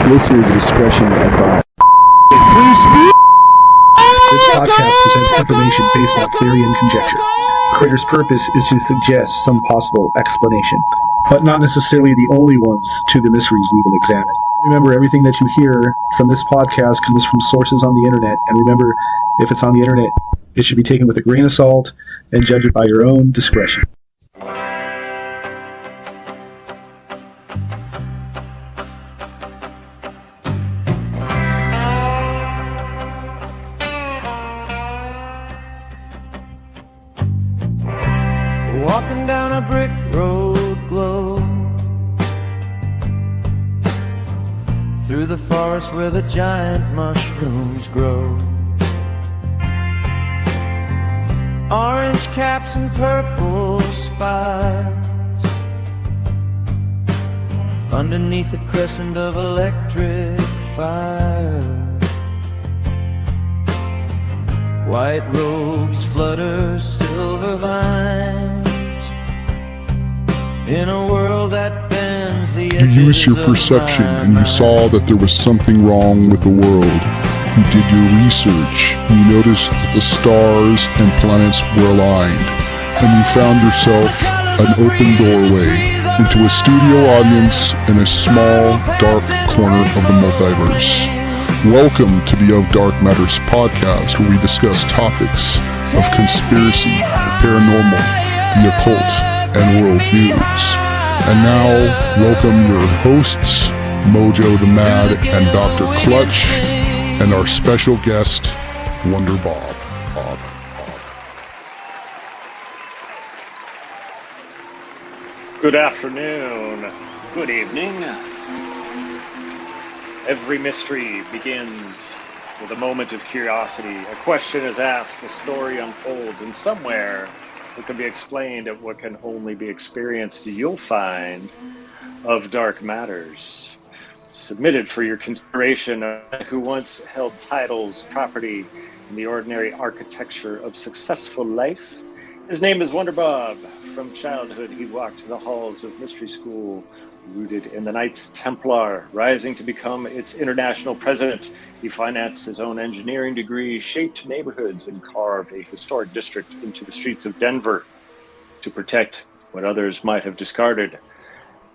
Listener discretion advised. Free speech! This podcast presents information based on theory and conjecture. Creator's purpose is to suggest some possible explanation, but not necessarily the only ones to the mysteries we will examine. Remember, everything that you hear from this podcast comes from sources on the internet, and remember, if it's on the internet, it should be taken with a grain of salt and judge it by your own discretion. Walking down a brick road glow through the forest where the giant mushrooms grow. Orange caps and purple spires underneath a crescent of electric fire. White robes flutter silver vines in a world that bends the edges. You used your perception and you saw that there was something wrong with the world. You did your research. You noticed that the stars and planets were aligned. And you found yourself an open doorway into a studio audience in a small, dark corner of the multiverse. Welcome to the Of Dark Matters podcast, where we discuss topics of conspiracy, the paranormal, the occult, and world news. And now, welcome your hosts, MoJoE the Mad and Dr.Clutch, and our special guest, Wonder Bob. Good afternoon. Good evening. Every mystery begins with a moment of curiosity. A question is asked, a story unfolds, and somewhere it can be explained at what can only be experienced. You'll find Of Dark Matters, submitted for your consideration, who once held titles, property, in the ordinary architecture of successful life. His name is Wonder Bob. From childhood, he walked the halls of mystery school, rooted in the Knights Templar, rising to become its international president. He financed his own engineering degree, shaped neighborhoods, and carved a historic district into the streets of Denver to protect what others might have discarded.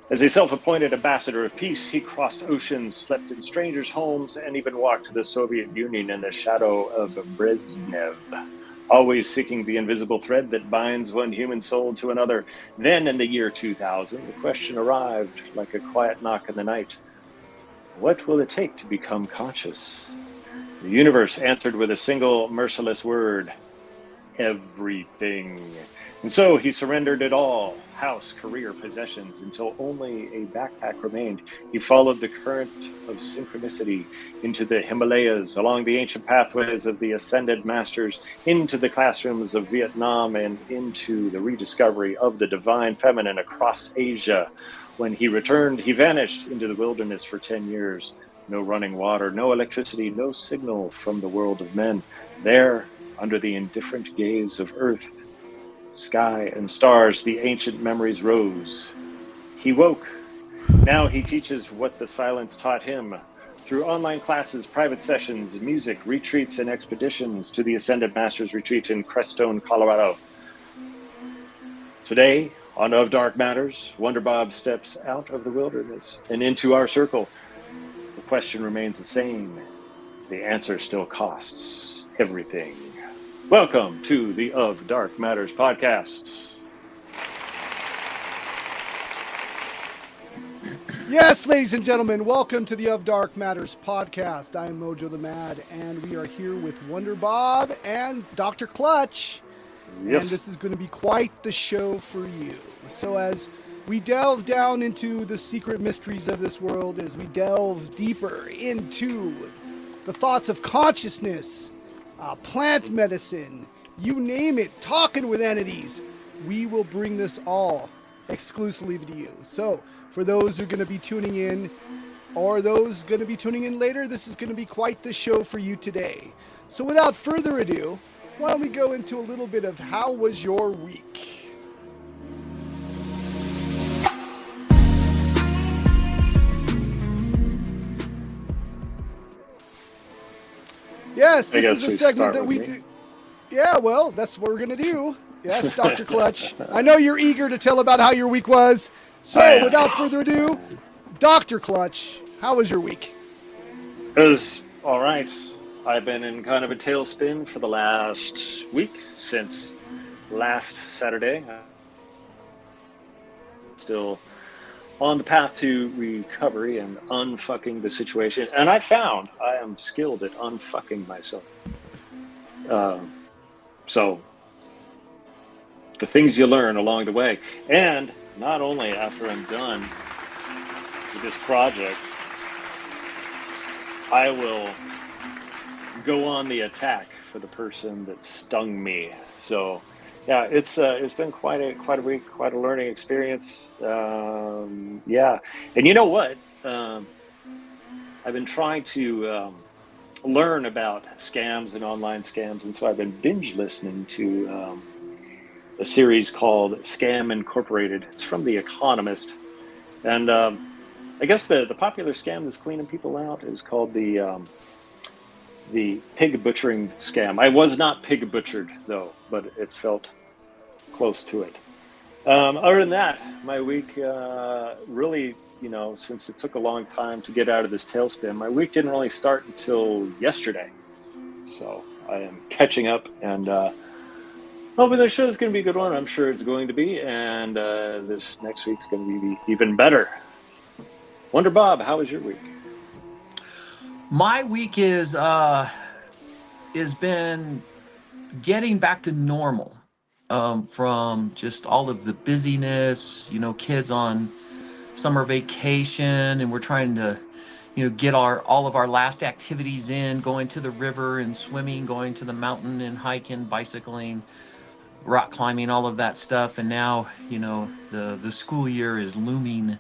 As a self-appointed ambassador of peace, he crossed oceans, slept in strangers' homes, and even walked to the Soviet Union in the shadow of Brezhnev, always seeking the invisible thread that binds one human soul to another. Then, in the year 2000, the question arrived like a quiet knock in the night. What will it take to become conscious? The universe answered with a single merciless word: everything. And so he surrendered it all: house, career, possessions, until only a backpack remained. He followed the current of synchronicity into the Himalayas, along the ancient pathways of the ascended masters, into the classrooms of Vietnam, and into the rediscovery of the divine feminine across Asia. When he returned, he vanished into the wilderness for 10 years. No running water, no electricity, no signal from the world of men. There, under the indifferent gaze of earth, sky, and stars, the ancient memories rose. He woke. Now he teaches what the silence taught him. Through online classes, private sessions, music, retreats, and expeditions to the Ascended Masters Retreat in Crestone, Colorado. Today, on Of Dark Matters, Wonder Bob steps out of the wilderness and into our circle. The question remains the same. The answer still costs everything. Welcome to the Of Dark Matters podcast. Yes, ladies and gentlemen, welcome to the Of Dark Matters podcast. I am MoJoE the Mad, and we are here with Wonder Bob and Dr. Clutch. Yes. And this is going to be quite the show for you. So as we delve down into the secret mysteries of this world, as we delve deeper into the thoughts of consciousness, plant medicine, you name it, talking with entities, we will bring this all exclusively to you. So for those who are going to be tuning in, or those going to be tuning in later, this is going to be quite the show for you today. So without further ado, why don't we go into a little bit of how was your week? Yes, I this guess is a we segment start that with we me. do. Yeah, well, that's what we're going to do. Yes, Dr. Clutch. I know you're eager to tell about how your week was. So, I am. without further ado, Dr. Clutch, how was your week? It was all right. I've been in kind of a tailspin for the last week since last Saturday. Still on the path to recovery and unfucking the situation. And I found I am skilled at unfucking myself. So the things you learn along the way. And not only after I'm done with this project, I will go on the attack for the person that stung me. So yeah, it's been quite a week, quite a learning experience. Yeah, and you know what? I've been trying to learn about scams and online scams, and so I've been binge listening to a series called Scam Incorporated. It's from The Economist, and I guess the popular scam that's cleaning people out is called the pig butchering scam. I was not pig butchered though, but it felt close to it. Other than that, my week really, since it took a long time to get out of this tailspin, my week didn't really start until yesterday. So I am catching up, and hoping the show is going to be a good one. I'm sure it's going to be, and this next week's going to be even better. Wonder Bob, how was your week? My week has been getting back to normal from just all of the busyness, kids on summer vacation, and we're trying to, get all of our last activities in, going to the river and swimming, going to the mountain and hiking, bicycling, rock climbing, all of that stuff. And now, the school year is looming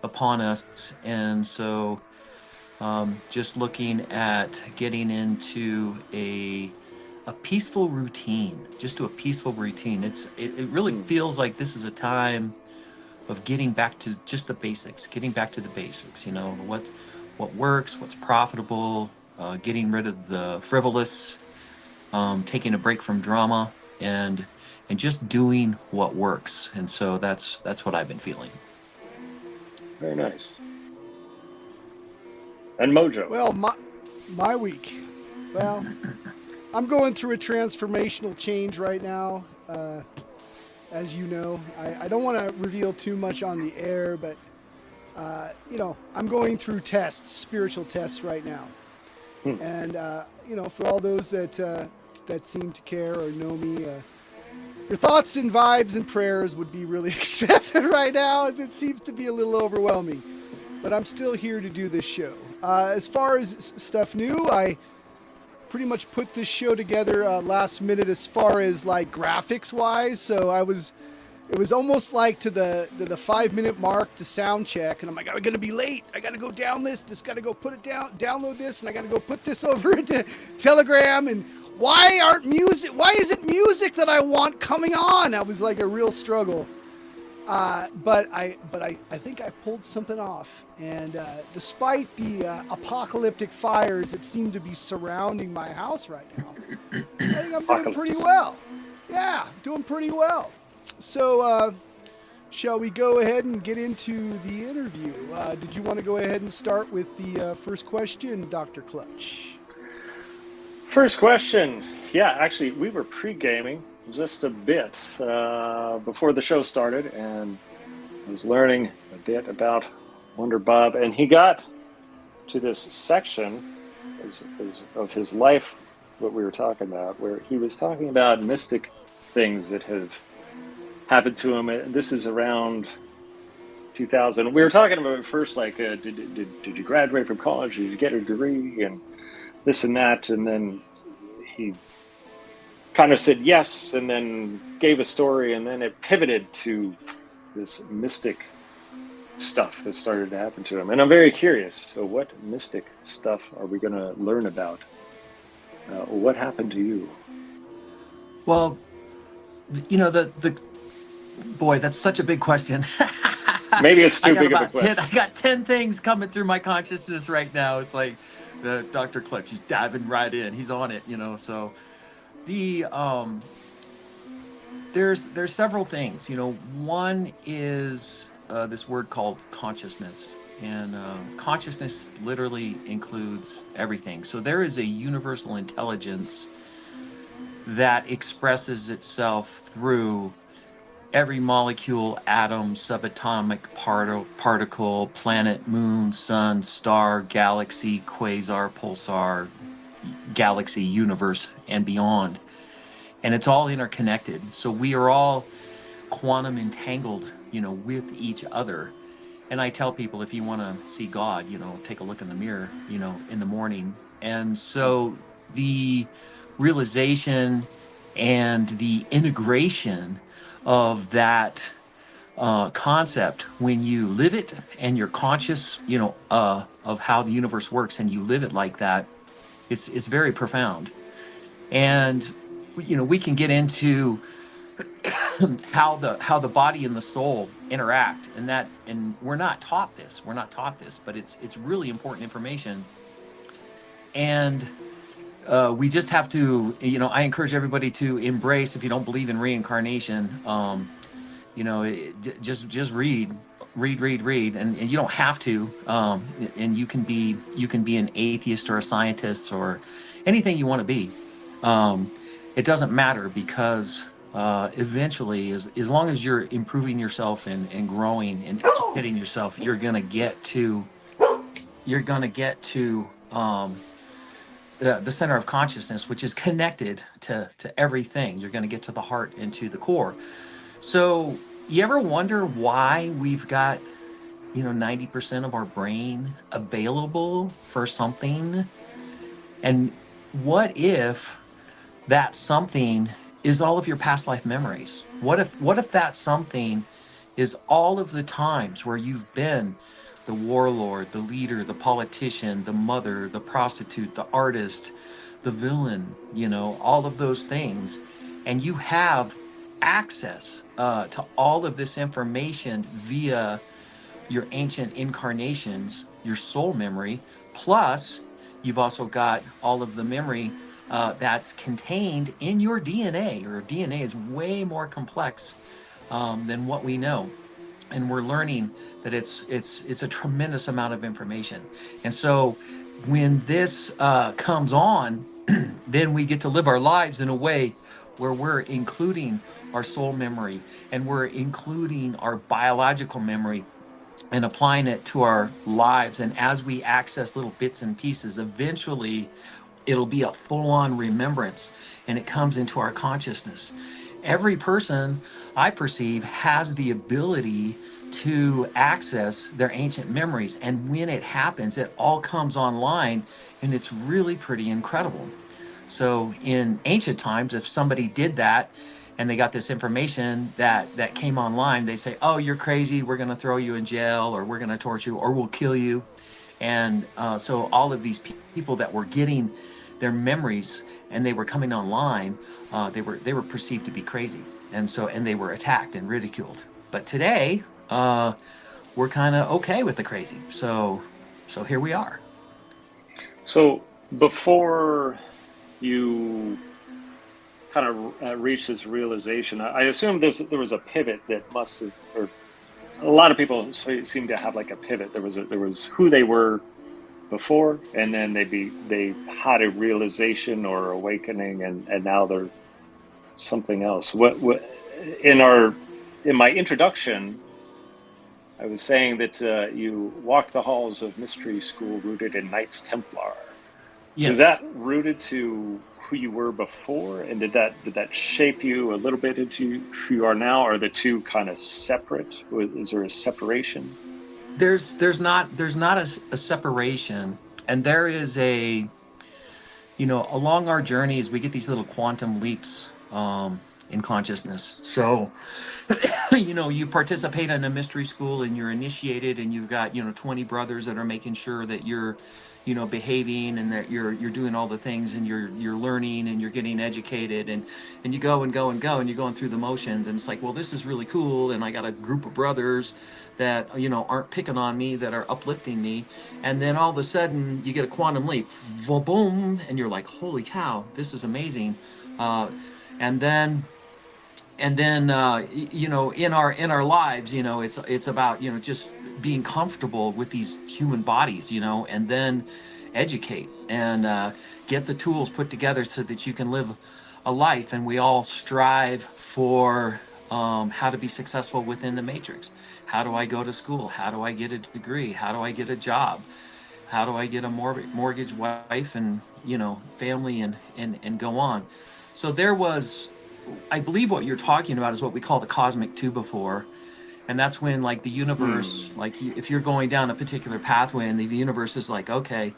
upon us, and so just looking at getting into a peaceful routine, just to a peaceful routine. It really feels like this is a time of getting back to just the basics, what works, what's profitable, getting rid of the frivolous, taking a break from drama, and just doing what works. And so that's what I've been feeling. Very nice. And MoJoE. Well, my week. Well, I'm going through a transformational change right now. As you know, I don't want to reveal too much on the air, but I'm going through spiritual tests right now. And for all those that seem to care or know me, your thoughts and vibes and prayers would be really accepted right now, as it seems to be a little overwhelming. But I'm still here to do this show. As far as stuff new, I pretty much put this show together last minute as far as like graphics wise. So it was almost like to the 5-minute mark to sound check, and I'm like, I'm gonna be late. I gotta go down this. Gotta go put it down, download this, and I gotta go put this over into Telegram. And why isn't music that I want coming on? That was like a real struggle. But I think I pulled something off, and despite the apocalyptic fires that seem to be surrounding my house right now, I think I'm doing pretty well. Yeah, doing pretty well. So, shall we go ahead and get into the interview? Did you want to go ahead and start with the first question, Dr. Clutch? First question. Yeah, actually, we were pre-gaming just a bit before the show started, and I was learning a bit about Wonder Bob, and he got to this section of his life, what we were talking about, where he was talking about mystic things that have happened to him. And this is around 2000. We were talking about it first, like, did you graduate from college? Did you get a degree? And this and that. And then he kind of said yes, and then gave a story, and then it pivoted to this mystic stuff that started to happen to him. And I'm very curious. So what mystic stuff are we going to learn about? What happened to you? Well, boy, that's such a big question. Maybe it's too big of a question. I got 10 things coming through my consciousness right now. It's like, the Dr.Clutch is diving right in. He's on it, you know. So the there's several things, you know. One is this word called consciousness, and consciousness literally includes everything. So there is a universal intelligence that expresses itself through every molecule, atom, subatomic particle, planet, moon, sun, star, galaxy, quasar, pulsar, galaxy, universe, and beyond. And it's all interconnected. So we are all quantum entangled, you know, with each other. And I tell people, if you want to see God, you know, take a look in the mirror, you know, in the morning. And so the realization and the integration of that concept, when you live it and you're conscious, you know, of how the universe works, and you live it like that, it's very profound. And you know, we can get into how the body and the soul interact, and that, and we're not taught this, but it's really important information. And we just have to, you know, I encourage everybody to embrace, if you don't believe in reincarnation, you know, just read, and you don't have to, and you can be an atheist or a scientist or anything you want to be. It doesn't matter, because eventually, as long as you're improving yourself and growing and educating yourself, you're gonna get to the center of consciousness, which is connected to everything. You're going to get to the heart and to the core. So you ever wonder why we've got, you know, 90% of our brain available for something? And what if that something is all of your past life memories? What if that something is all of the times where you've been the warlord, the leader, the politician, the mother, the prostitute, the artist, the villain, you know, all of those things, and you have access to all of this information via your ancient incarnations, your soul memory, plus you've also got all of the memory that's contained in your DNA. Your DNA is way more complex than what we know, and we're learning that it's a tremendous amount of information. And so when this comes on, then we get to live our lives in a way where we're including our soul memory, and we're including our biological memory and applying it to our lives. And as we access little bits and pieces, eventually it'll be a full-on remembrance, and it comes into our consciousness. Every person, I perceive, has the ability to access their ancient memories, and when it happens, it all comes online, and it's really pretty incredible. So in ancient times, if somebody did that and they got this information that came online, they say, oh, you're crazy, we're going to throw you in jail, or we're going to torture you, or we'll kill you. And so all of these people that were getting their memories and they were coming online, they were perceived to be crazy, and they were attacked and ridiculed. But today, we're kind of okay with the crazy. So here we are. So before you kind of reached this realization, I assume there was a pivot that must have, or a lot of people seem to have like a pivot. There was who they were before, and then they had a realization or awakening, and now they're something else. What in my introduction, I was saying that you walked the halls of mystery school rooted in Knights Templar. Yes. Is that rooted to who you were before, and did that shape you a little bit into who you are now? Are the two kind of separate? Is there a separation? There's not a separation, and there is a, you know, along our journeys we get these little quantum leaps in consciousness. So you know, you participate in a mystery school and you're initiated, and you've got, you know, 20 brothers that are making sure that you're behaving, and that you're doing all the things, and you're learning, and you're getting educated, and you go and go and go, and you're going through the motions, and it's like, well, this is really cool, and I got a group of brothers that aren't picking on me, that are uplifting me, and then all of a sudden you get a quantum leap, boom, and you're like, holy cow, this is amazing. And then in our lives, it's about just being comfortable with these human bodies, and then educate and get the tools put together so that you can live a life. And we all strive for how to be successful within the matrix. How do I go to school? How do I get a degree? How do I get a job? How do I get a mortgage, wife, and family, and go on? So there was, I believe what you're talking about is what we call the cosmic two-before. And that's when, like, the universe, like, if you're going down a particular pathway and the universe is like, okay,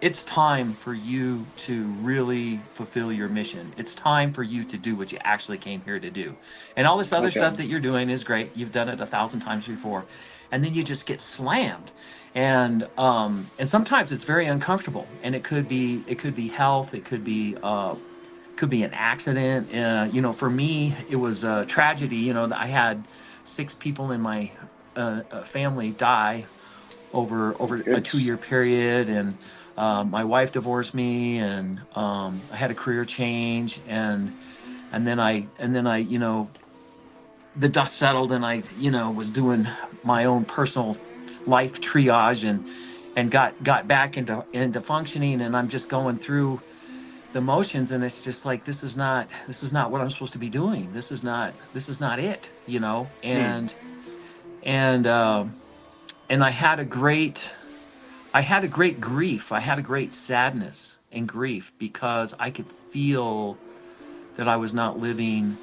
it's time for you to really fulfill your mission. It's time for you to do what you actually came here to do. And all this other stuff that you're doing is great. You've done it 1,000 times before. And then you just get slammed. And sometimes it's very uncomfortable. And it could be health. It could be an accident. For me, it was a tragedy. I had 6 people in my family die over a 2-year period, and my wife divorced me, and I had a career change, and then I the dust settled, and I was doing my own personal life triage, and got back into functioning, and I'm just going through the motions, and it's just like, this is not what I'm supposed to be doing. This is not it, and I had a great grief. I had a great sadness and grief, because I could feel that I was not living,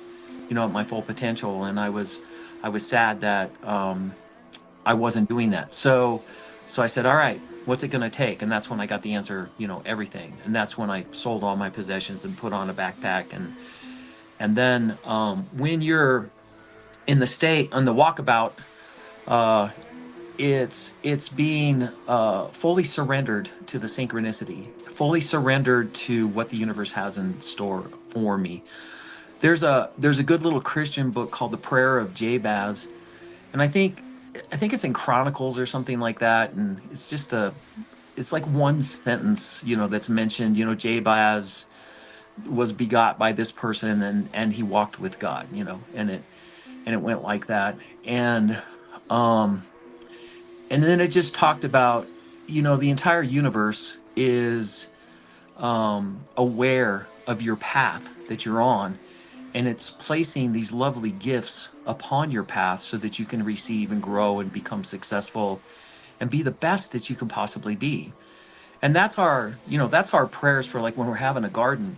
at my full potential, and I was sad that I wasn't doing that. So I said, all right, what's it going to take? And that's when I got the answer, everything. And that's when I sold all my possessions and put on a backpack. And then when you're in the state, on the walkabout, it's being fully surrendered to the synchronicity, fully surrendered to what the universe has in store for me. There's a good little Christian book called The Prayer of Jabez, and I think it's in Chronicles or something like that, and it's like one sentence, that's mentioned. Jabez was begot by this person, and he walked with God, and it went like that, and then it just talked about, the entire universe is aware of your path that you're on, and it's placing these lovely gifts upon your path so that you can receive and grow and become successful and be the best that you can possibly be. And that's our prayers for, like, when we're having a garden.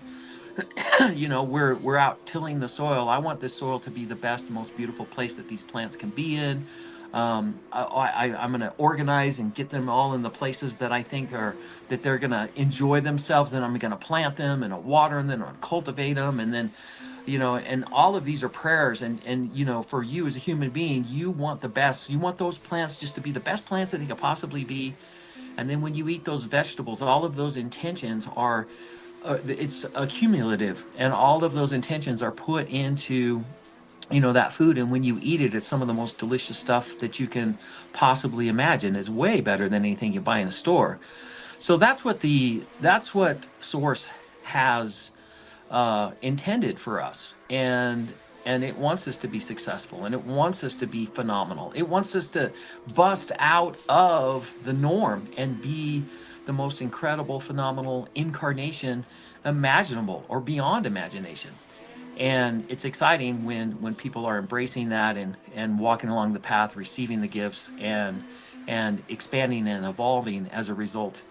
We're out tilling the soil. I want this soil to be the best, most beautiful place that these plants can be in. I'm going to organize and get them all in the places that I think that they're going to enjoy themselves. Then I'm going to plant them and water them, and cultivate them, and then, and all of these are prayers. And for you as a human being, you want the best. You want those plants just to be the best plants that they could possibly be. And then when you eat those vegetables, all of those intentions are, it's accumulative, and all of those intentions are put into that food. And when you eat it, it's some of the most delicious stuff that you can possibly imagine. It's way better than anything you buy in a store. So that's what Source has intended for us, and it wants us to be successful, and it wants us to be phenomenal. It wants us to bust out of the norm and be the most incredible, phenomenal incarnation imaginable, or beyond imagination. And it's exciting when people are embracing that and walking along the path, receiving the gifts, and expanding and evolving as a result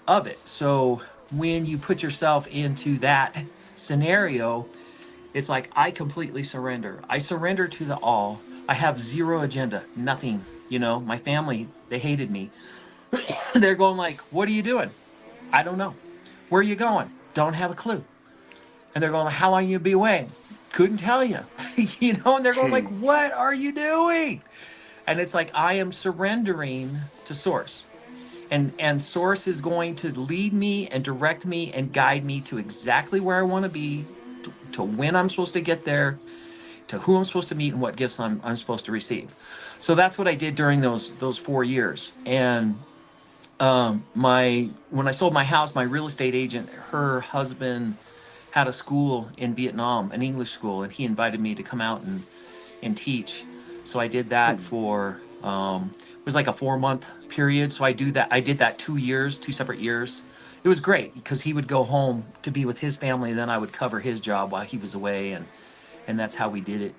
of it. So when you put yourself into that scenario, it's like, I completely surrender. I surrender to the all. I have zero agenda, nothing. My family, they hated me. They're going like, what are you doing? I don't know. Where are you going? Don't have a clue. And they're going like, how long you be away? Couldn't tell you. And they're going like, what are you doing? And it's like, I am surrendering to Source. and source is going to lead me and direct me and guide me to exactly where I want to be, to when I'm supposed to get there, to who I'm supposed to meet, and what gifts I'm supposed to receive. So that's what I did during those 4 years. And when I sold my house, my real estate agent, her husband had a school in Vietnam, an English school, and he invited me to come out and teach. So I did that for it was like a 4-month period. So I did that 2 years, 2 separate years. It was great because he would go home to be with his family, and then I would cover his job while he was away, and that's how we did it.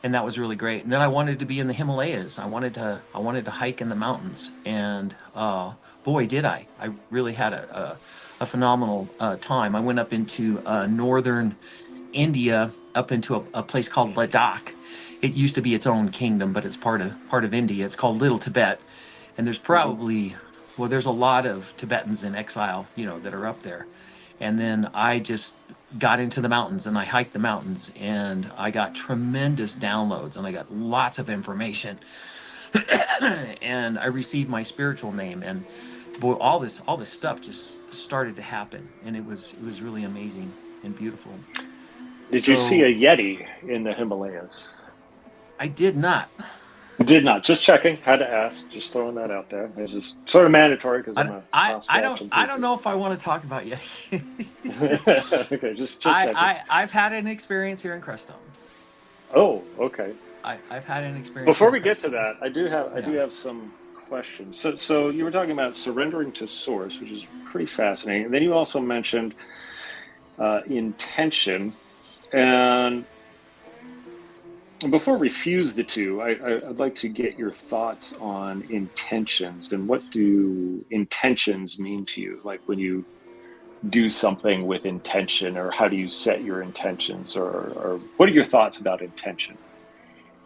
And that was really great. And then I wanted to be in the Himalayas. I wanted to hike in the mountains, and boy, did I! I really had a phenomenal time. I went up into northern India, up into a place called Ladakh. It used to be its own kingdom, but it's part of India. It's called Little Tibet, and there's probably there's a lot of Tibetans in exile, that are up there. And then I just got into the mountains and I hiked the mountains, and I got tremendous downloads and I got lots of information. And I received my spiritual name, and boy, all this stuff just started to happen, and it was really amazing and beautiful. Did you see a Yeti in the Himalayas? I did not. Did not. Just checking. Had to ask. Just throwing that out there. It's just sort of mandatory because I'm a I don't know if I want to talk about Yeti. Okay, just checking. I've had an experience here in Crestone. Oh, okay. I've had an experience. Before we get to that, I do have some questions. So you were talking about surrendering to source, which is pretty fascinating. And then you also mentioned intention. And before we fuse the two, I'd like to get your thoughts on intentions, and what do intentions mean to you? Like when you do something with intention, or how do you set your intentions, or what are your thoughts about intention?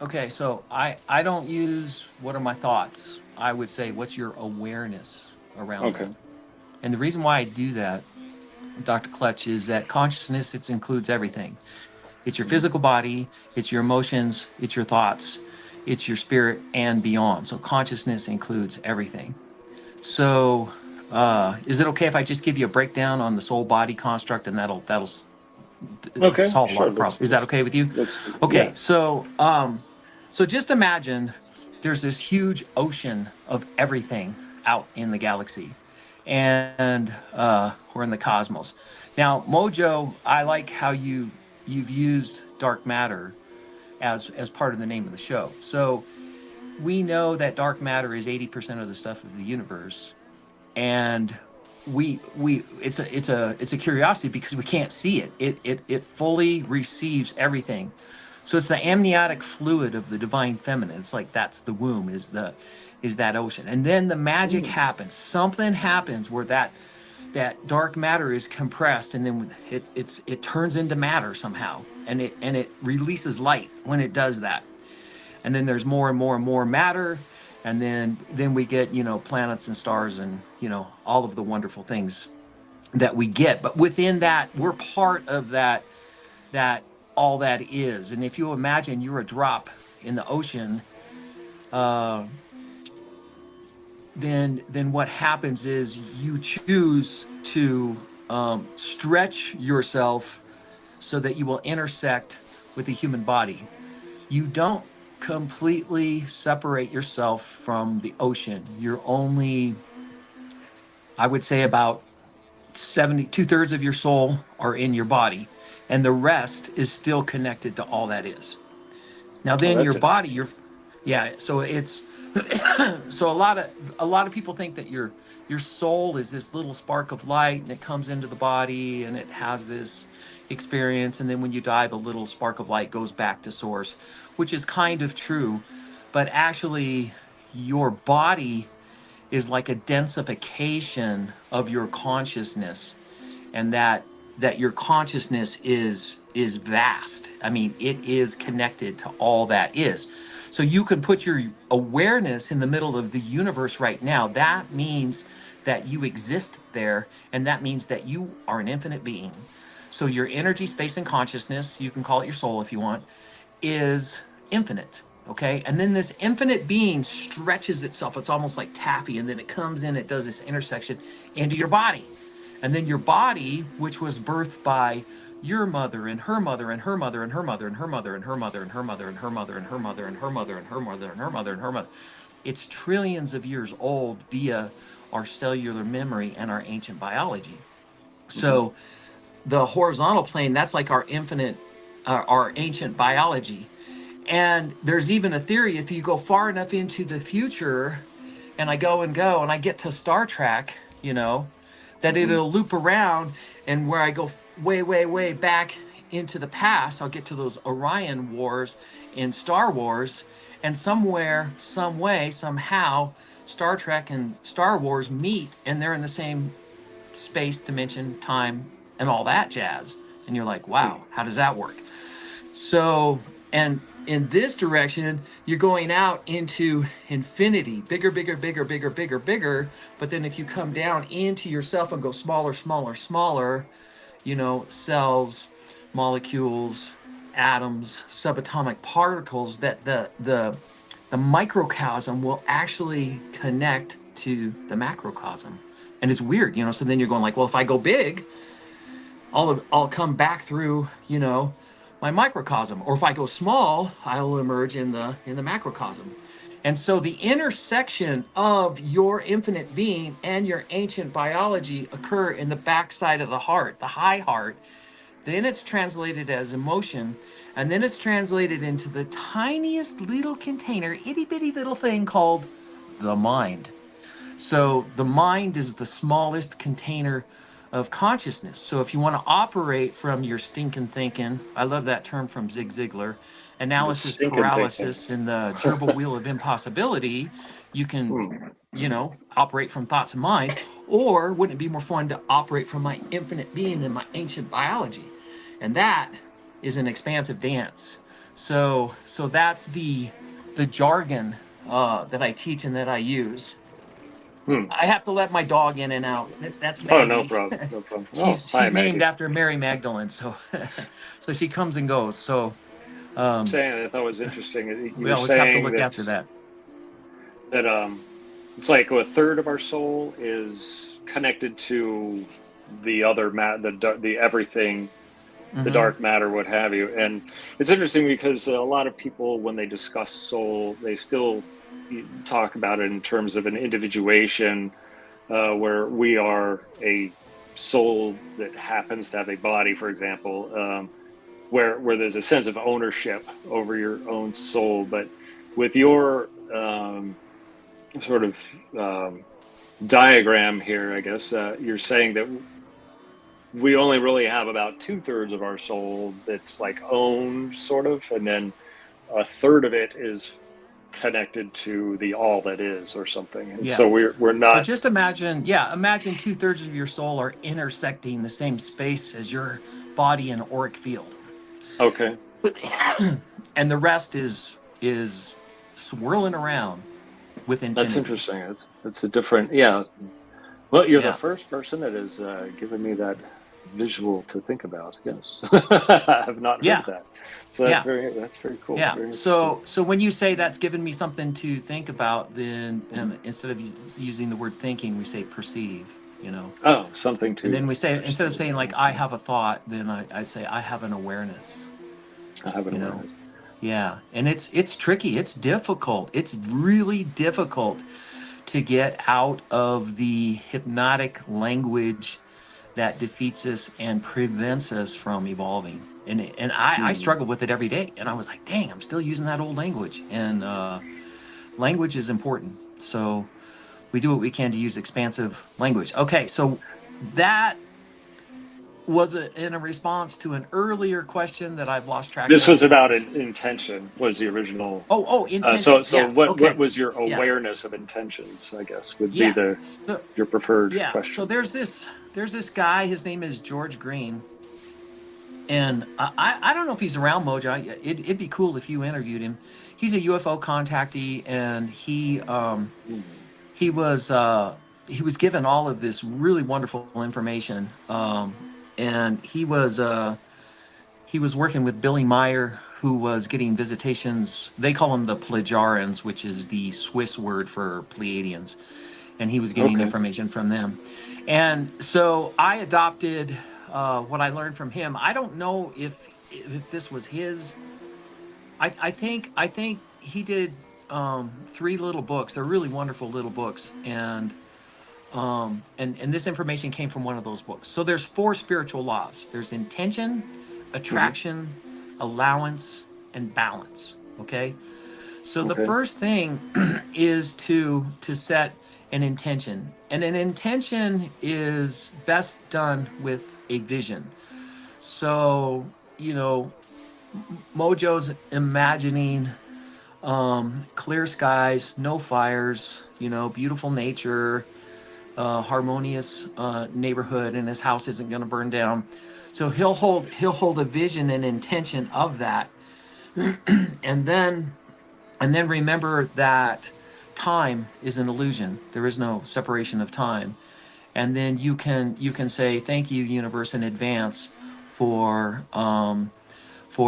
Okay, so I don't use what are my thoughts. I would say, what's your awareness around that? And the reason why I do that, Dr. Clutch, is that consciousness, it includes everything. It's your physical body, it's your emotions, it's your thoughts, it's your spirit, and beyond. So consciousness includes everything. So is it okay if I just give you a breakdown on the soul body construct, and that'll solve a lot of problems? Is that okay with you? Okay, yeah. So just imagine there's this huge ocean of everything out in the galaxy, and or in the cosmos. Now, MoJoE, I like how you've used dark matter as part of the name of the show. So we know that dark matter is 80% of the stuff of the universe, and it's a curiosity because we can't see it. It fully receives everything. So it's the amniotic fluid of the divine feminine. It's like that's the womb, is that ocean. And then the magic happens. Something happens where that dark matter is compressed, and then it turns into matter somehow, and it releases light when it does that. And then there's more and more and more matter, and then we get planets and stars, and all of the wonderful things that we get. But within that, we're part of that all that is. And if you imagine you're a drop in the ocean, then what happens is you choose to stretch yourself so that you will intersect with the human body. You don't completely separate yourself from the ocean. You're only, I would say, about 2/3 of your soul are in your body, and the rest is still connected to all that is. Now then your body, so it's so a lot of people think that your soul is this little spark of light, and it comes into the body and it has this experience, and then when you die, the little spark of light goes back to source, which is kind of true. But actually your body is like a densification of your consciousness, and that your consciousness is vast. I mean, it is connected to all that is. So you can put your awareness in the middle of the universe right now. That means that you exist there, and that means that you are an infinite being. So your energy, space, and consciousness, you can call it your soul if you want, is infinite. Okay, and then this infinite being stretches itself. It's almost like taffy, and then it comes in, it does this intersection into your body. And then your body, which was birthed by your mother and her mother and her mother and her mother and her mother and her mother and her mother and her mother and her mother and her mother and her mother and her mother and her mother. It's trillions of years old via our cellular memory and our ancient biology. So the horizontal plane, that's like our infinite, our ancient biology. And there's even a theory, if you go far enough into the future, and I go and I get to Star Trek, you know, that it'll loop around, and where I go way, way, way back into the past, I'll get to those Orion Wars in Star Wars, and somewhere, some way, somehow, Star Trek and Star Wars meet, and they're in the same space, dimension, time, and all that jazz. And you're like, wow, how does that work? So, and in this direction, you're going out into infinity, bigger, bigger, bigger, bigger, bigger, bigger. But then if you come down into yourself and go smaller, smaller, smaller, you know, cells, molecules, atoms, subatomic particles, that the microcosm will actually connect to the macrocosm. And it's weird, you know, so then you're going like, well, if I go big, I'll come back through, you know, my microcosm, or if I go small, I'll emerge in the macrocosm. And so the intersection of your infinite being and your ancient biology occur in the backside of the heart, the high heart. Then it's translated as emotion, and then it's translated into the tiniest little container, itty bitty little thing called the mind. So the mind is the smallest container of consciousness. So if you want to operate from your stinking thinking, I love that term from Zig Ziglar, analysis paralysis and the gerbil wheel of impossibility, you can, you know, operate from thoughts of mind. Or wouldn't it be more fun to operate from my infinite being and my ancient biology? And that is an expansive dance. So that's the jargon that I teach and that I use. I have to let my dog in and out. That's Maggie. Oh, no problem. No problem. she's Hi, named Maggie. after Mary Magdalene, so so she comes and goes. So Saying I thought was interesting. You we were always have to saying look after that. That it's like a third of our soul is connected to the other the everything, the dark matter, what have you. And it's interesting because a lot of people, when they discuss soul, they still talk about it in terms of an individuation, where we are a soul that happens to have a body, for example, where there's a sense of ownership over your own soul. But with your sort of diagram here, I guess, you're saying that we only really have about 2/3 of our soul that's like owned, sort of, and then a third of it is connected to the all that is, or something. And so we're not. So just imagine 2/3 of your soul are intersecting the same space as your body in an auric field. Okay. And the rest is swirling around with infinity. That's interesting. It's a different, yeah. Well, you're the first person that has given me that visual to think about. Yes. I have not heard that. So that's very cool. Yeah. Very so when you say that's given me something to think about, then instead of using the word thinking, we say perceive, you know. Oh, something to. And then we say, instead of saying like I have a thought, then I'd say I have an awareness. I have an awareness. Yeah. And it's tricky. It's difficult. It's really difficult to get out of the hypnotic language that defeats us and prevents us from evolving. And I struggle with it every day. And I was like, dang, I'm still using that old language. And language is important. So we do what we can to use expansive language. Okay, so that was in a response to an earlier question that I've lost track of. This was about intention, was the original. Intention. So what was your awareness of intentions, I guess, would be your preferred question. So there's this guy, his name is George Green. And I don't know if he's around, MoJoE. It'd be cool if you interviewed him. He's a UFO contactee, and he was given all of this really wonderful information. And he was working with Billy Meyer, who was getting visitations. They call them the Plejarians, which is the Swiss word for Pleiadians, and he was getting information from them. And so I adopted what I learned from him. I don't know if this was his. I think he did 3 little books. They're really wonderful little books, and this information came from one of those books. So there's 4 spiritual laws. There's intention, attraction, allowance, and balance. Okay. So the first thing is to set an intention, and an intention is best done with a vision. So, you know, MoJoE's imagining clear skies, no fires, you know, beautiful nature, harmonious neighborhood, and his house isn't going to burn down. So he'll hold a vision and intention of that, and then remember that time is an illusion. There is no separation of time. And then you can say, thank you, universe, in advance for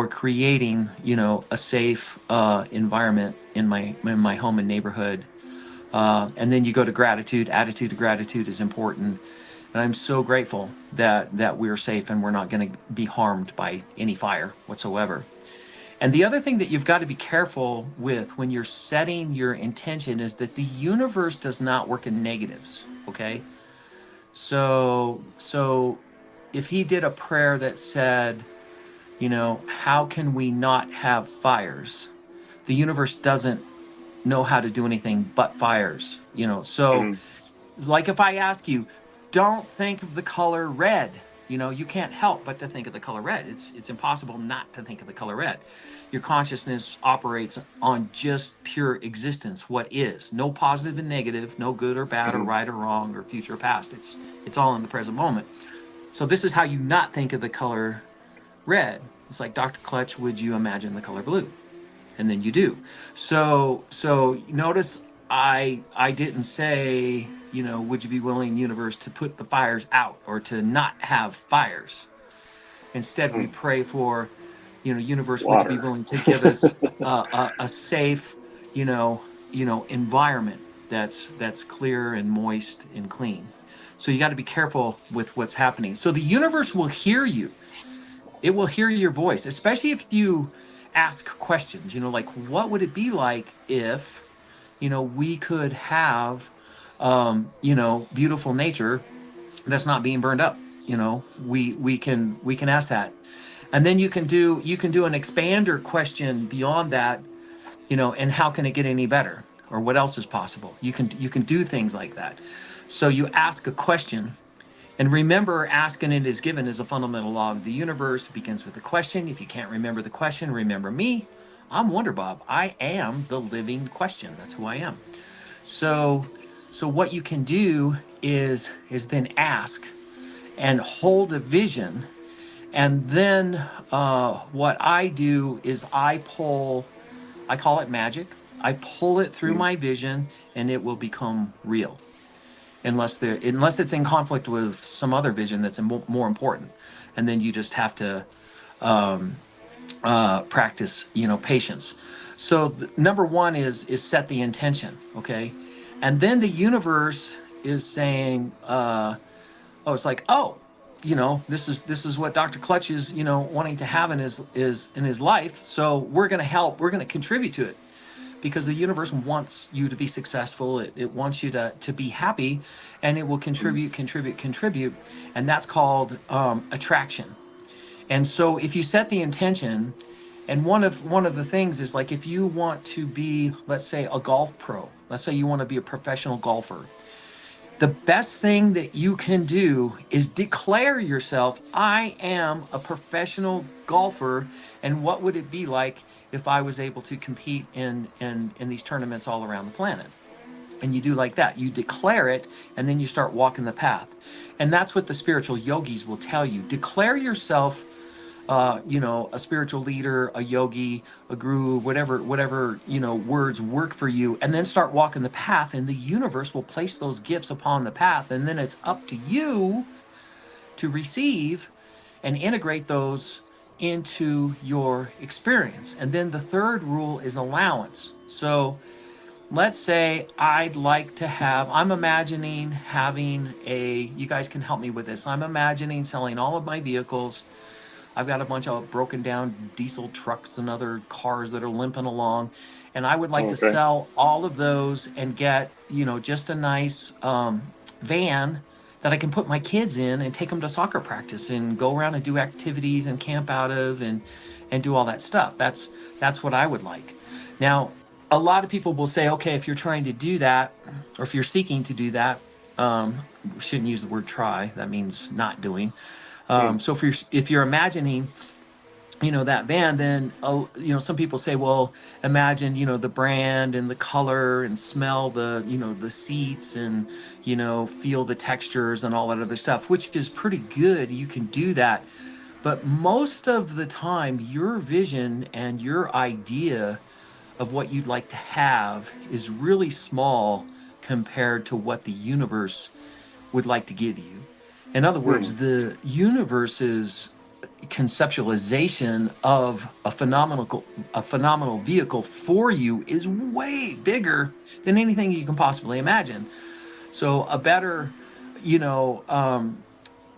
creating, you know, a safe environment in my home and neighborhood. And then you go to gratitude. Attitude to gratitude is important. And I'm so grateful that we're safe and we're not going to be harmed by any fire whatsoever. And the other thing that you've got to be careful with when you're setting your intention is that the universe does not work in negatives, okay? So if he did a prayer that said, you know, how can we not have fires? The universe doesn't know how to do anything but fires, you know? So it's like if I ask you, don't think of the color red, you know, you can't help but to think of the color red. It's impossible not to think of the color red. Your consciousness operates on just pure existence, what is. No positive and negative, no good or bad or right or wrong or future or past. It's all in the present moment. So this is how you not think of the color red. It's like, Dr.Clutch, would you imagine the color blue? And then you do. So notice I didn't say, you know, would you be willing, universe, to put the fires out or to not have fires? Instead, we pray for, you know, universe, would you be willing to give us a safe, you know, environment that's clear and moist and clean. So you got to be careful with what's happening. So the universe will hear you. It will hear your voice, especially if you ask questions, you know, like, what would it be like if, you know, we could have, you know, beautiful nature that's not being burned up. You know, we can ask that. And then you can do an expander question beyond that, you know, and how can it get any better? Or what else is possible? You can do things like that. So you ask a question, and remember, asking it is given is a fundamental law of the universe. It begins with a question. If you can't remember the question, remember me. I'm Wonder Bob. I am the living question. That's who I am. So what you can do is then ask and hold a vision. And then what I do is I call it magic. I pull it through my vision and it will become real. Unless it's in conflict with some other vision that's more important. And then you just have to practice, you know, patience. So number 1 is set the intention, okay? And then the universe is saying, it's like, you know, this is what Dr.Clutch is, you know, wanting to have in his life. So we're going to help. We're going to contribute to it, because the universe wants you to be successful. It wants you to be happy, and it will contribute. And that's called attraction. And so if you set the intention, and one of the things is, like, if you want to be, let's say, a golf pro, let's say you want to be a professional golfer, the best thing that you can do is declare yourself, I am a professional golfer, and what would it be like if I was able to compete in these tournaments all around the planet? And you do like that. You declare it, and then you start walking the path. And that's what the spiritual yogis will tell you. Declare yourself, you know, a spiritual leader, a yogi, a guru, whatever, you know, words work for you, and then start walking the path, and the universe will place those gifts upon the path, and then it's up to you to receive and integrate those into your experience. And then the third rule is allowance. So let's say I'd like to have, I'm imagining having you guys can help me with this. I'm imagining selling all of my vehicles. I've got a bunch of broken down diesel trucks and other cars that are limping along. And I would like to Okay. sell all of those and get, just a nice van that I can put my kids in and take them to soccer practice and go around and do activities and camp out of and do all that stuff. That's what I would like. Now, a lot of people will say, okay, if you're trying to do that, or if you're seeking to do that, we shouldn't use the word try. That means not doing. So if you're imagining, that van, then some people say, well, imagine the brand and the color and smell the the seats and feel the textures and all that other stuff, which is pretty good. You can do that, but most of the time your vision and your idea of what you'd like to have is really small compared to what the universe would like to give you. In other words, the universe's conceptualization of a phenomenal vehicle for you is way bigger than anything you can possibly imagine. So a better,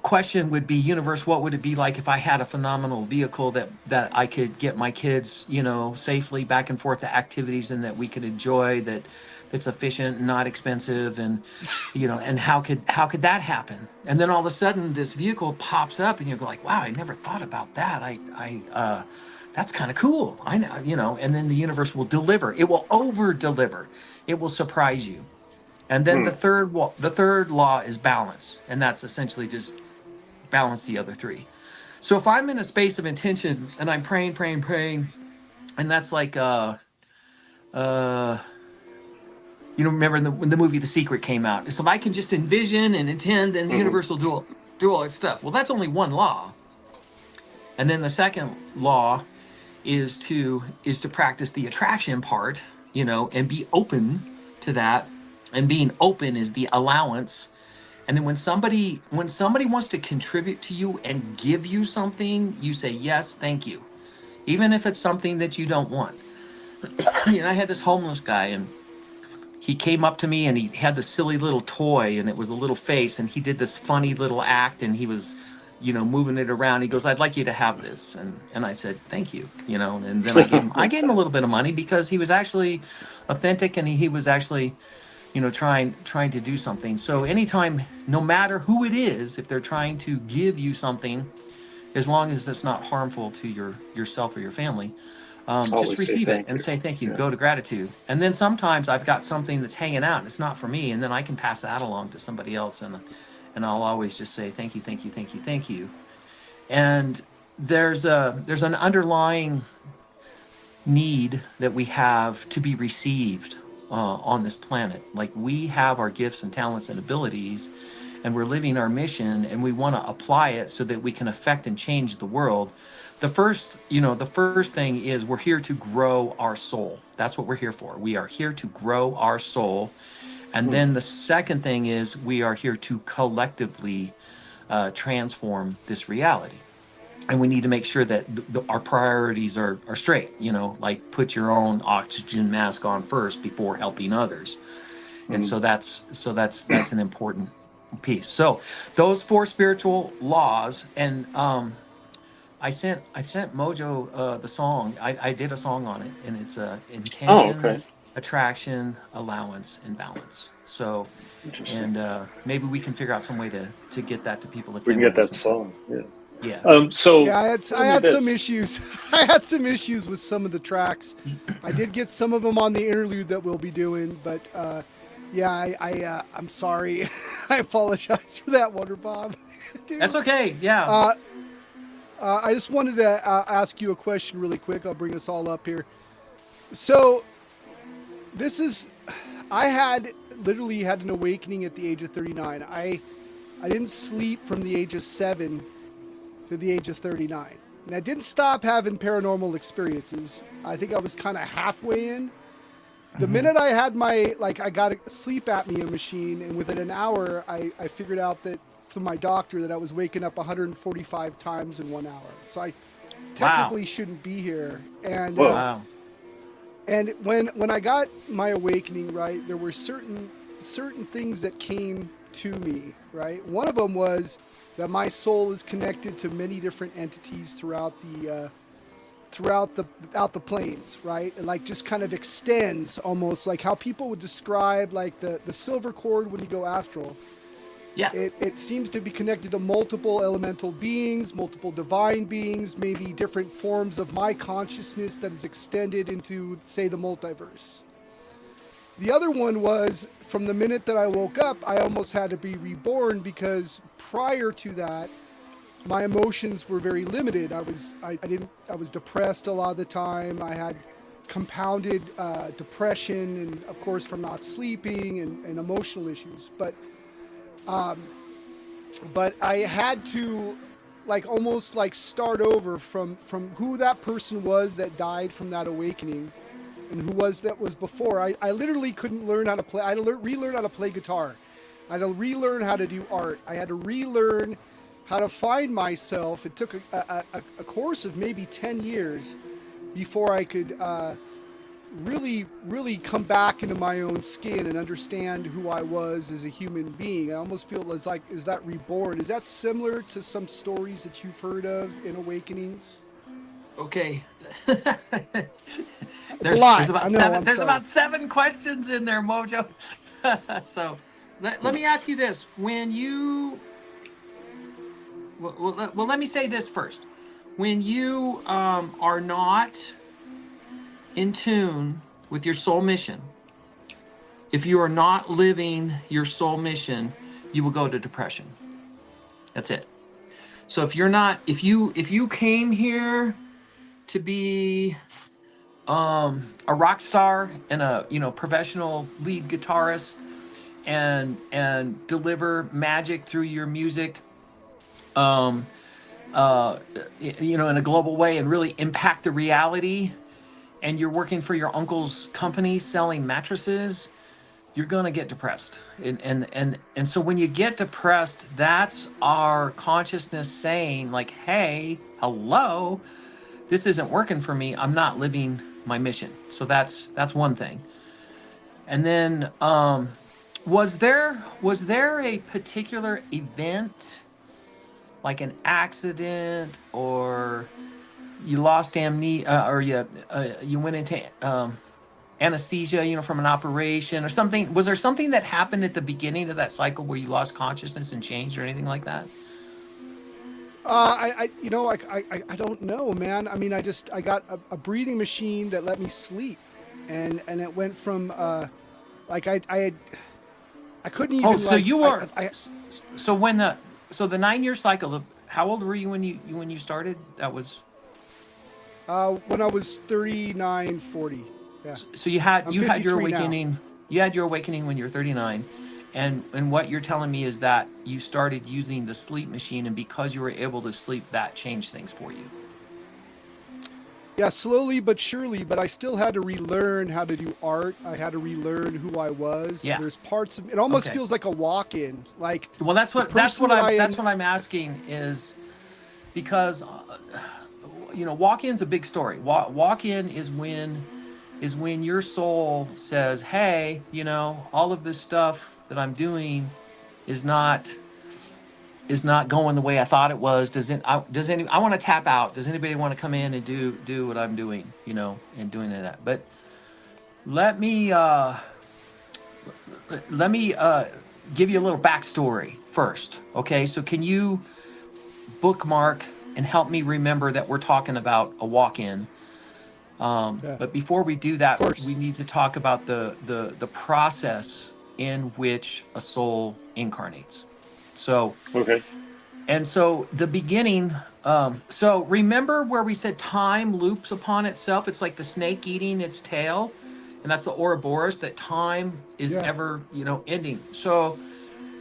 question would be, universe, what would it be like if I had a phenomenal vehicle that I could get my kids safely back and forth to activities and that we could enjoy, that's efficient and not expensive, and and how could that happen? And then all of a sudden this vehicle pops up and you're like, wow, I never thought about that. I that's kind of cool. I know, and then the universe will deliver. It will over deliver. It will surprise you. And then the third law is balance, and that's essentially just balance the other three. So if I'm in a space of intention and I'm praying, and that's like remember when the movie The Secret came out. So if I can just envision and intend, then the universe will do all that stuff. Well, that's only one law. And then the second law is to practice the attraction part, and be open to that. And being open is the allowance. And then when somebody wants to contribute to you and give you something, you say, yes, thank you. Even if it's something that you don't want. I had this homeless guy, and he came up to me and he had this silly little toy, and it was a little face, and he did this funny little act, and he was, moving it around. He goes, I'd like you to have this. And I said, thank you, and then I gave him a little bit of money because he was actually authentic, and he was actually trying to do something. So anytime, no matter who it is, if they're trying to give you something, as long as it's not harmful to yourself or your family, just receive it and say thank you. Go to gratitude. And then sometimes I've got something that's hanging out and it's not for me, and then I can pass that along to somebody else, and I'll always just say thank you. And there's an underlying need that we have to be received on this planet. Like, we have our gifts and talents and abilities, and we're living our mission, and we want to apply it so that we can affect and change the world. The first thing is we're here to grow our soul. That's what we're here for. We are here to grow our soul. And then the second thing is we are here to collectively transform this reality. And we need to make sure that our priorities are straight, like put your own oxygen mask on first before helping others. And so that's an important piece. So those 4 spiritual laws, and I sent MoJoE the song. I did a song on it, and it's intention, attraction, allowance, and balance. So, and maybe we can figure out some way to get that to people if we they can get that listen. song. Yeah. Yeah. So yeah, I had some issues. I had some issues with some of the tracks. I did get some of them on the interlude that we'll be doing, but yeah, I'm sorry. I apologize for that, Wonder Bob. Dude. That's okay. Yeah. I just wanted to ask you a question really quick. I'll bring us all up here. So, I literally had an awakening at the age of 39. I didn't sleep from the age of 7 to the age of 39. And I didn't stop having paranormal experiences. I think I was kind of halfway in. The minute I had I got a sleep apnea machine, and within an hour, I figured out that from my doctor that I was waking up 145 times in 1 hour. So technically shouldn't be here. And Whoa. Wow. and when I got my awakening, right, there were certain things that came to me, right? One of them was that my soul is connected to many different entities throughout the planes, right? It like just kind of extends, almost like how people would describe like the silver cord when you go astral. Yeah. It seems to be connected to multiple elemental beings, multiple divine beings, maybe different forms of my consciousness that is extended into, say, the multiverse. The other one was, from the minute that I woke up, I almost had to be reborn, because prior to that, my emotions were very limited. I was depressed a lot of the time. I had compounded depression, and of course from not sleeping, and emotional issues. But I had to like almost like start over from who that person was that died from that awakening, and who was that was before. I literally couldn't learn how to play. I had to relearn how to play guitar. I had to relearn how to do art. I had to relearn how to find myself. It took a course of maybe 10 years before I could really come back into my own skin and understand who I was as a human being. I almost feel as like, is that reborn? Is that similar to some stories that you've heard of in awakenings? Okay. It's a lot. There's about 7 questions in there, Mojo. So let me ask you this. When you, well, let me say this first. When you are not in tune with your soul mission, if you are not living your soul mission, you will go to depression. That's it. So if you're not, if you came here to be a rock star and a professional lead guitarist and deliver magic through your music, in a global way, and really impact the reality, and you're working for your uncle's company selling mattresses, you're going to get depressed. And so when you get depressed, that's our consciousness saying like, hey, hello, this isn't working for me. I'm not living my mission. So that's one thing. And then was there a particular event, like an accident, or you lost amnesia, or you went into anesthesia, from an operation or something? Was there something that happened at the beginning of that cycle where you lost consciousness and changed, or anything like that? I don't know, man. I mean, I got a breathing machine that let me sleep, and it went from I couldn't even. Oh, so you were. So the 9-year cycle. How old were you when you started? That was. When I was 39, 40. Yeah. So you had your awakening. Now. You had your awakening when you were 39, and what you're telling me is that you started using the sleep machine, and because you were able to sleep, that changed things for you. Yeah, slowly but surely. But I still had to relearn how to do art. I had to relearn who I was. Yeah. There's parts of it almost feels like a walk-in. Like, well, that's what I'm asking, is because walk-in's a big story. Walk-in is when your soul says, hey, all of this stuff that I'm doing is not going the way I thought it was. I want to tap out. Does anybody want to come in and do what I'm doing, and doing that? But let me give you a little backstory first. Okay. So can you bookmark and help me remember that we're talking about a walk-in? Yeah. But before we do that, we need to talk about the process in which a soul incarnates. So, Okay. And so the beginning, so remember where we said time loops upon itself? It's like the snake eating its tail, and that's the Ouroboros, that time is ever, ending. So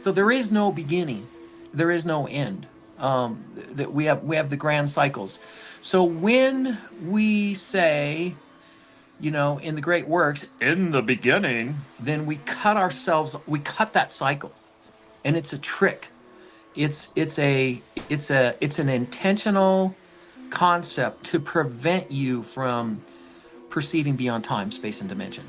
there is no beginning. There is no end. That we have the grand cycles. So when we say, in the great works, in the beginning, then we cut that cycle, and it's a trick. It's an intentional concept to prevent you from proceeding beyond time, space, and dimension.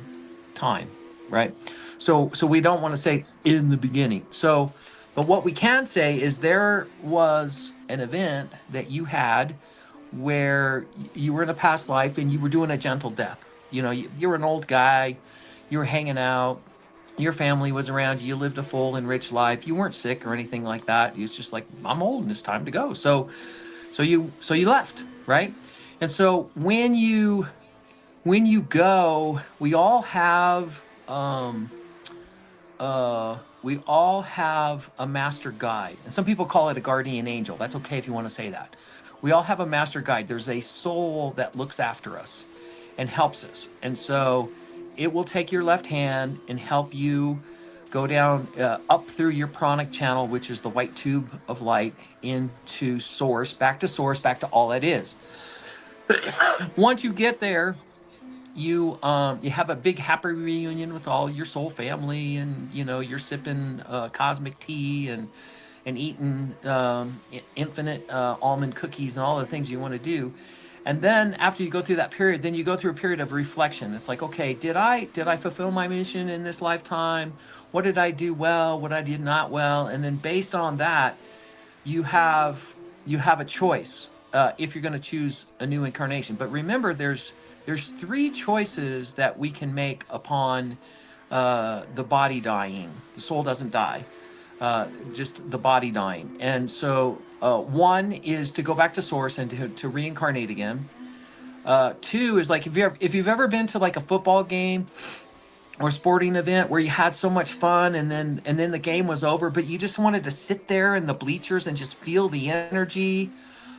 Time, right? So we don't want to say in the beginning. So, but what we can say is there was an event that you had where you were in a past life and you were doing a gentle death. You know, you're an old guy, you were hanging out, your family was around you, you lived a full and rich life. You weren't sick or anything like that. You was just like, I'm old and it's time to go. So you left, right? And so when you go, we all have a master guide, and some people call it a guardian angel. That's okay if you want to say that. We all have a master guide. There's a soul that looks after us and helps us, and so it will take your left hand and help you go down up through your pranic channel, which is the white tube of light, into source, back to all that is. Once you get there, you have a big happy reunion with all your soul family, and you know you're sipping cosmic tea and eating infinite almond cookies and all the things you want to do. And then after you go through that period, then you go through a period of reflection. It's like, okay, did I fulfill my mission in this lifetime? What did I do well? What I did not well? And then based on that, you have a choice if you're going to choose a new incarnation. But remember, there's 3 choices that we can make upon the body dying. The soul doesn't die, just the body dying. And so one is to go back to source and to reincarnate again. 2 is like if you've ever been to like a football game or sporting event where you had so much fun and then the game was over, but you just wanted to sit there in the bleachers and just feel the energy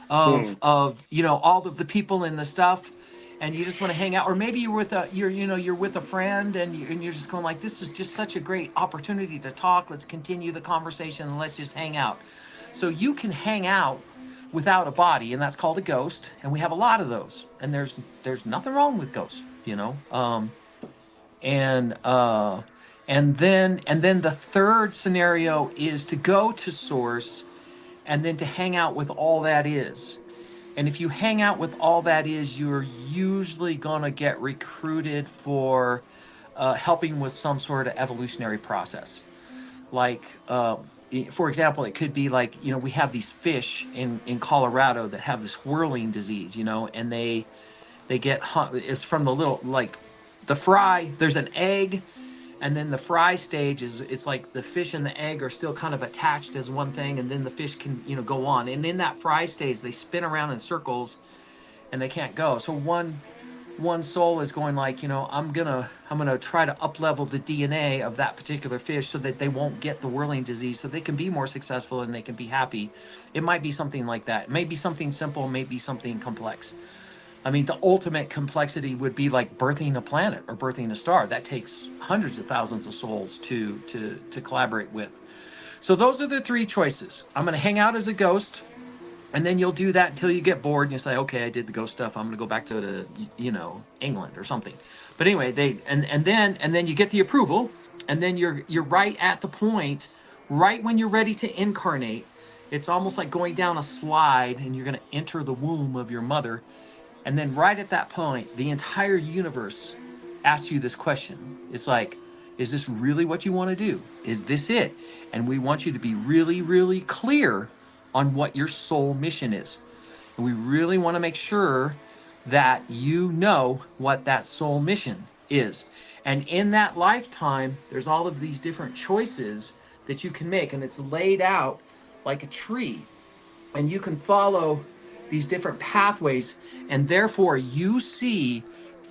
of you know all of the people and the stuff, and you just want to hang out. Or maybe you're with a friend and you're just going like, this is just such a great opportunity to talk. Let's continue the conversation and let's just hang out. So you can hang out without a body, and that's called a ghost, and we have a lot of those, and there's nothing wrong with ghosts, you know. And then the third scenario is to go to source and then to hang out with all that is. And if you hang out with all that is, you're usually gonna get recruited for helping with some sort of evolutionary process. Like, for example, it could be like, you know, we have these fish in Colorado that have this whirling disease, you know, and they get, it's from the little, like, the fry, there's an egg, and then the fry stage is, it's like the fish and the egg are still kind of attached as one thing, and then the fish can, you know, go on. And in that fry stage, they spin around in circles and they can't go. So one soul is going like, you know, I'm gonna try to up level the DNA of that particular fish so that they won't get the whirling disease, so they can be more successful and they can be happy. It might be something like that. It may be something simple, maybe something complex. I mean, the ultimate complexity would be like birthing a planet or birthing a star. That takes hundreds of thousands of souls to collaborate with. So those are the 3 choices. I'm going to hang out as a ghost, and then you'll do that until you get bored and you say, okay, I did the ghost stuff. I'm going to go back to you know, England or something. But anyway, and then you get the approval, and then you're right at the point, right when you're ready to incarnate. It's almost like going down a slide, and you're going to enter the womb of your mother. And then right at that point, the entire universe asks you this question. It's like, is this really what you want to do? Is this it? And we want you to be really, really clear on what your soul mission is. And we really want to make sure that you know what that soul mission is. And in that lifetime, there's all of these different choices that you can make, and it's laid out like a tree. And you can follow these different pathways, and therefore you see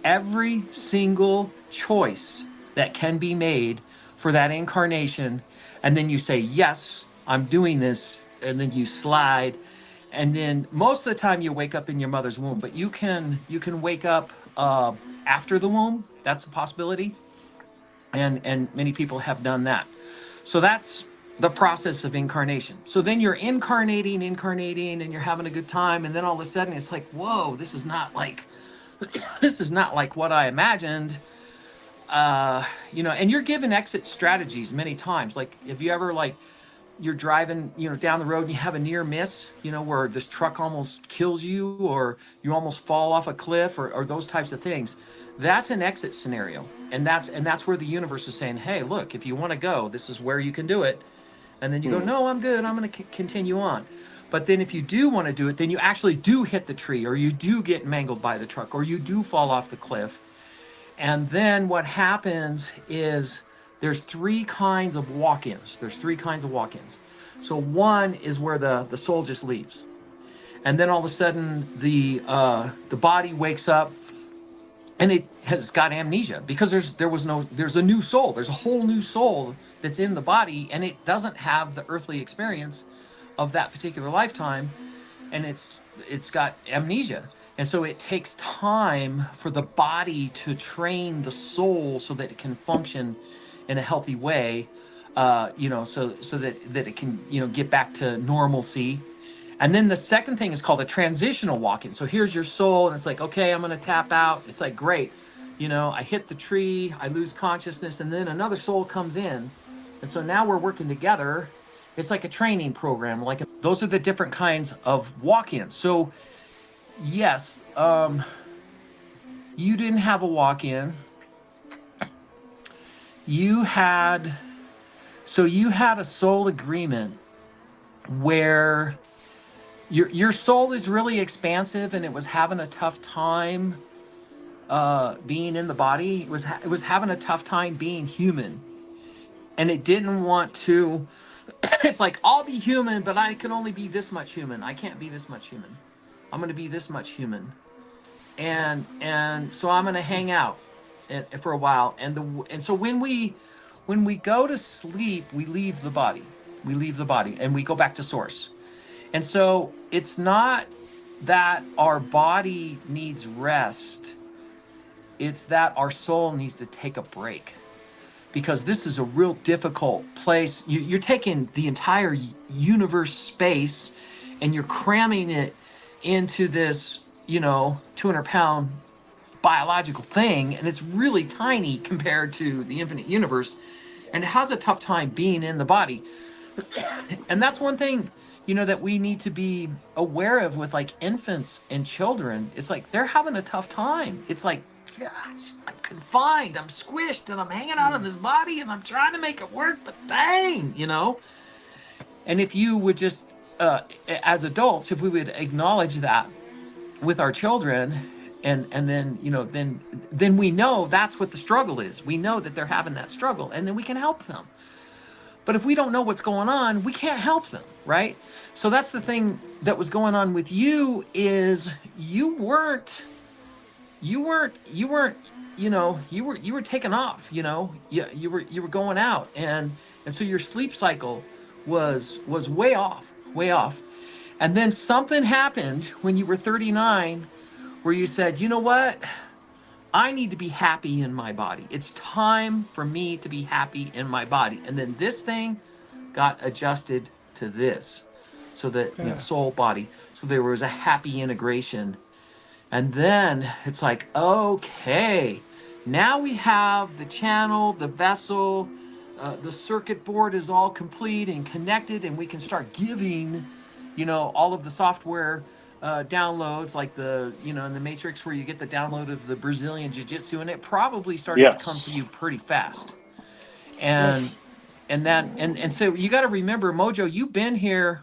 every single choice that can be made for that incarnation, and then you say, yes, I'm doing this, and then you slide, and then most of the time you wake up in your mother's womb, but you can wake up after the womb. That's a possibility, and many people have done that. So that's the process of incarnation. So then you're incarnating, and you're having a good time, and then all of a sudden it's like, whoa, this is not like what I imagined. You know, and you're given exit strategies many times. Like, if you ever, like, you're driving, down the road and you have a near miss, where this truck almost kills you or you almost fall off a cliff or those types of things. That's an exit scenario. And that's where the universe is saying, hey, look, if you want to go, this is where you can do it. And then you go, no, I'm good. I'm going to continue on. But then if you do want to do it, then you actually do hit the tree, or you do get mangled by the truck, or you do fall off the cliff. And then what happens is there's three kinds of walk-ins. So one is where the soul just leaves. And then all of a sudden the body wakes up and it has got amnesia because there's a new soul. There's a whole new soul that's in the body, and it doesn't have the earthly experience of that particular lifetime, and it's got amnesia. And so it takes time for the body to train the soul so that it can function in a healthy way, so that it can, get back to normalcy. And then the second thing is called a transitional walk-in. So here's your soul, and it's like, okay, I'm going to tap out. It's like, great. I hit the tree, I lose consciousness, and then another soul comes in. And so now we're working together. It's like a training program. Those are the different kinds of walk-ins. So yes, you didn't have a walk-in. You had a soul agreement where your soul is really expansive, and it was having a tough time being in the body. It was having a tough time being human, and it didn't want to. It's like, I'll be human, but I can only be this much human. I can't be this much human. I'm going to be this much human, and so I'm going to hang out for a while. And so when we go to sleep, we leave the body, and we go back to source. And so it's not that our body needs rest. It's that our soul needs to take a break, because this is a real difficult place. You're taking the entire universe space and you're cramming it into this, 200-pound biological thing. And it's really tiny compared to the infinite universe. And it has a tough time being in the body. And that's one thing, that we need to be aware of with like infants and children. It's like they're having a tough time. It's like, gosh, I'm confined, I'm squished, and I'm hanging out in this body, and I'm trying to make it work, but dang, And if you would just, as adults, if we would acknowledge that with our children, and then, then we know that's what the struggle is. We know that they're having that struggle, and then we can help them. But if we don't know what's going on, we can't help them, right? So that's the thing that was going on with you, is you were taking off, you were going out, and so your sleep cycle was way off. And then something happened when you were 39 where you said, you know what? I need to be happy in my body. It's time for me to be happy in my body. And then this thing got adjusted to this, so that soul body. So there was a happy integration. And then it's like, okay, now we have the channel, the vessel, the circuit board is all complete and connected, and we can start giving, all of the software downloads, like in the Matrix, where you get the download of the Brazilian Jiu-Jitsu, and it probably started to come to you pretty fast. And so you got to remember, MoJoE, you've been here.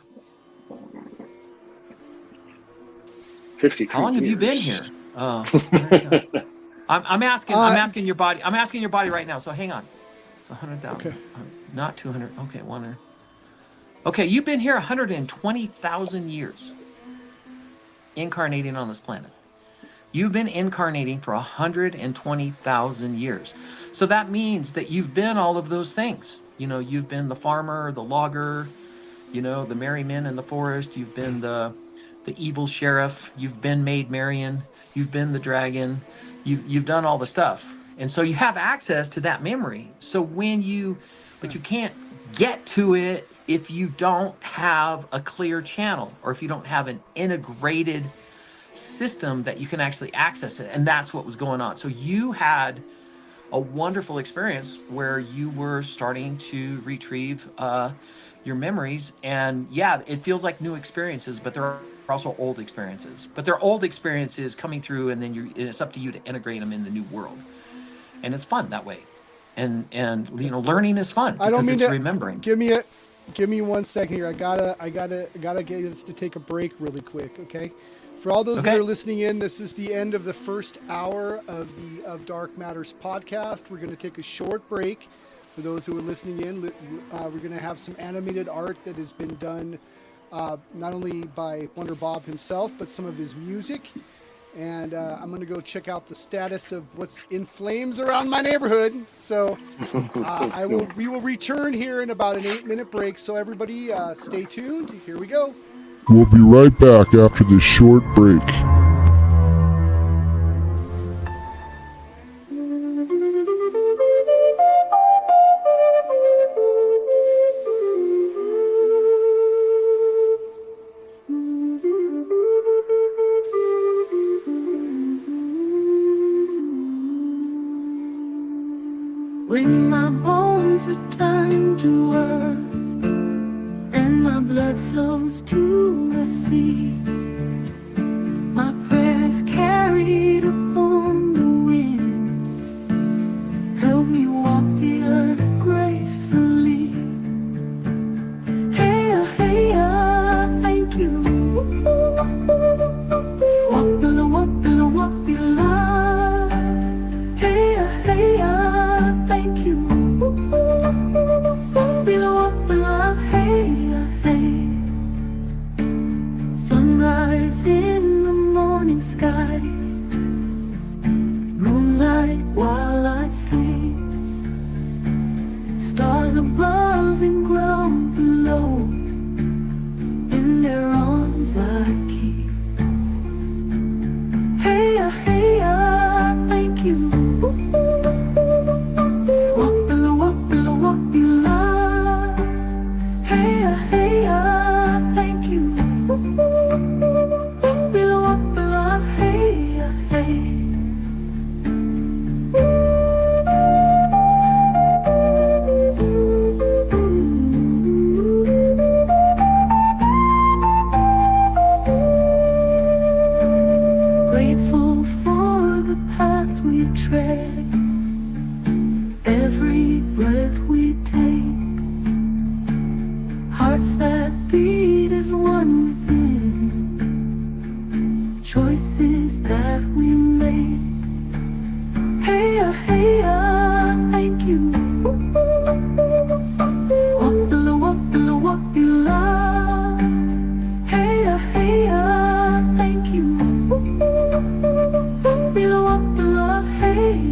52 How long have you been here? I'm asking your body. I'm asking your body right now. So hang on. So 100,000. Okay. Not 200. Okay, 100. Okay, you've been here 120,000 years, incarnating on this planet. You've been incarnating for 120,000 years. So that means that you've been all of those things. You've been the farmer, the logger, the merry men in the forest. You've been the evil sheriff. You've been Maid Marian. You've been the dragon. You've done all the stuff. And so you have access to that memory. So but you can't get to it if you don't have a clear channel, or if you don't have an integrated system that you can actually access it. And that's what was going on. So you had a wonderful experience where you were starting to retrieve your memories. And yeah, it feels like new experiences, but they're also old experiences. But they're old experiences coming through, and then it's up to you to integrate them in the new world. And it's fun that way. And you know, learning is fun because I don't mean it's to remembering. Give me 1 second here. I gotta get us to take a break really quick, okay? For all those that are listening in, this is the end of the first hour of Dark Matters podcast. We're going to take a short break. For those who are listening in, we're going to have some animated art that has been done not only by Wonder Bob himself, but some of his music. And I'm going to go check out the status of what's in flames around my neighborhood. So we will return here in about an 8-minute break. So everybody stay tuned. Here we go. We'll be right back after this short break. When my bones return to earth and my blood flows to the sea, my prayers carried upon the wind help me walk the earth gracefully. Hey, thank you. Walk below, walk below, walk below. Hey, thank you. Walk below, hey. Sunrise in the morning skies, moonlight while I sleep, stars above and ground below, in their arms I keep. Hey, thank you. Walk below, walk below, walk below. Hey, thank you. Walk below, hey. Grateful for the paths we tread, every breath we take, hearts that beat as one within, choices that we made. Hey, thank you. Walk below, walk below, walk below. Hey, thank you. Walk below, hey.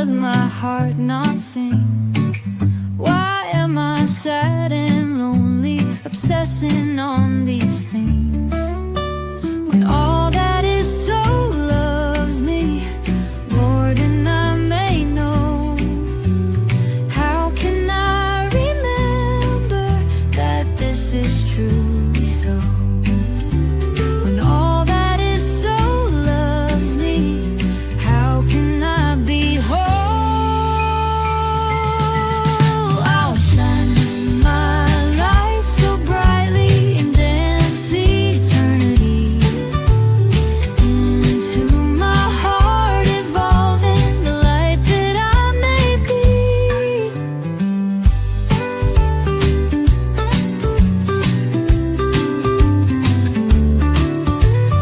does my heart not sing? Why am I sad and lonely, obsessing on these things, when all that is so loves me more than I may know? How can I remember that this is truly so, when all that is so loves me? How can I be whole? I'll shine my light so brightly and dance eternity into my heart, evolving the light that I may be.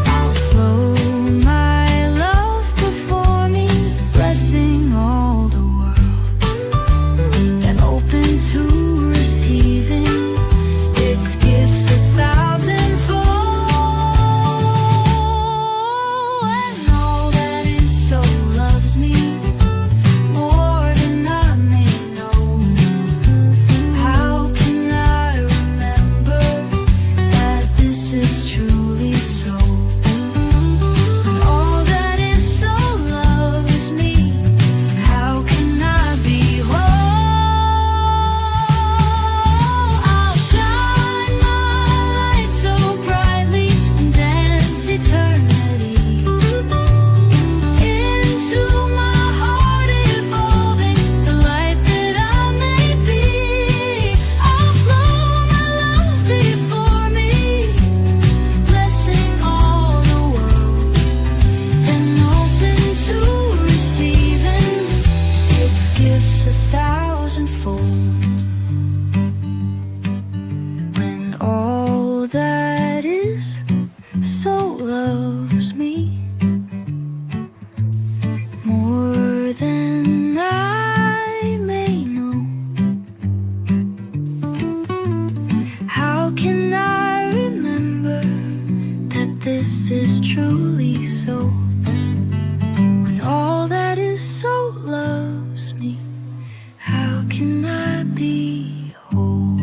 I'll flow my love before me, blessing all the world, and open to receiving its gifts 1,000-fold. And all that is so loves me more than I may know. How can I remember that this is truly so, when all that is so loves me? How can I be whole? I'll shine my light so brightly and dance eternity into my heart, evolving the light that I may be. I'll flow my love before me, blessing all the world, and open to receiving its gifts 1,000-fold. When all that is so loves me more than I may know. How can I remember that this is truly so, when all that is so loves me? How can I be whole?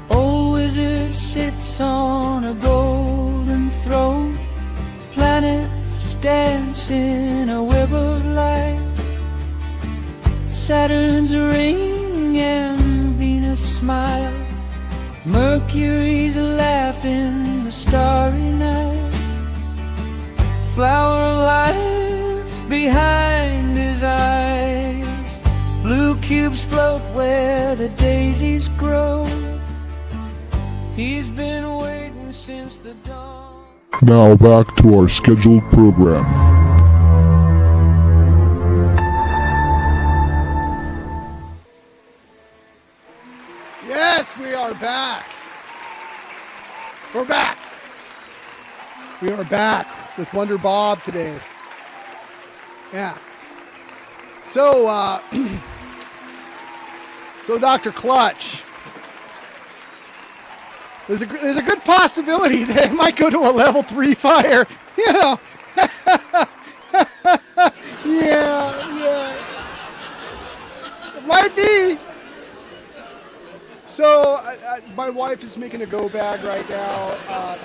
Old wizard sits on a golden throne, planets dance in a web of light. Saturn's ring and Venus smile, Mercury's laughing the starry night. Flower of life behind his eyes, blue cubes float where the daisies grow. He's been waiting since the dawn. Now back to our scheduled program. Yes, we are back. We're back. We are back with Wonder Bob today. Yeah. So, so Dr. Clutch, there's a good possibility that it might go to a level 3 fire. You know. yeah. It might be. So, my wife is making a go bag right now.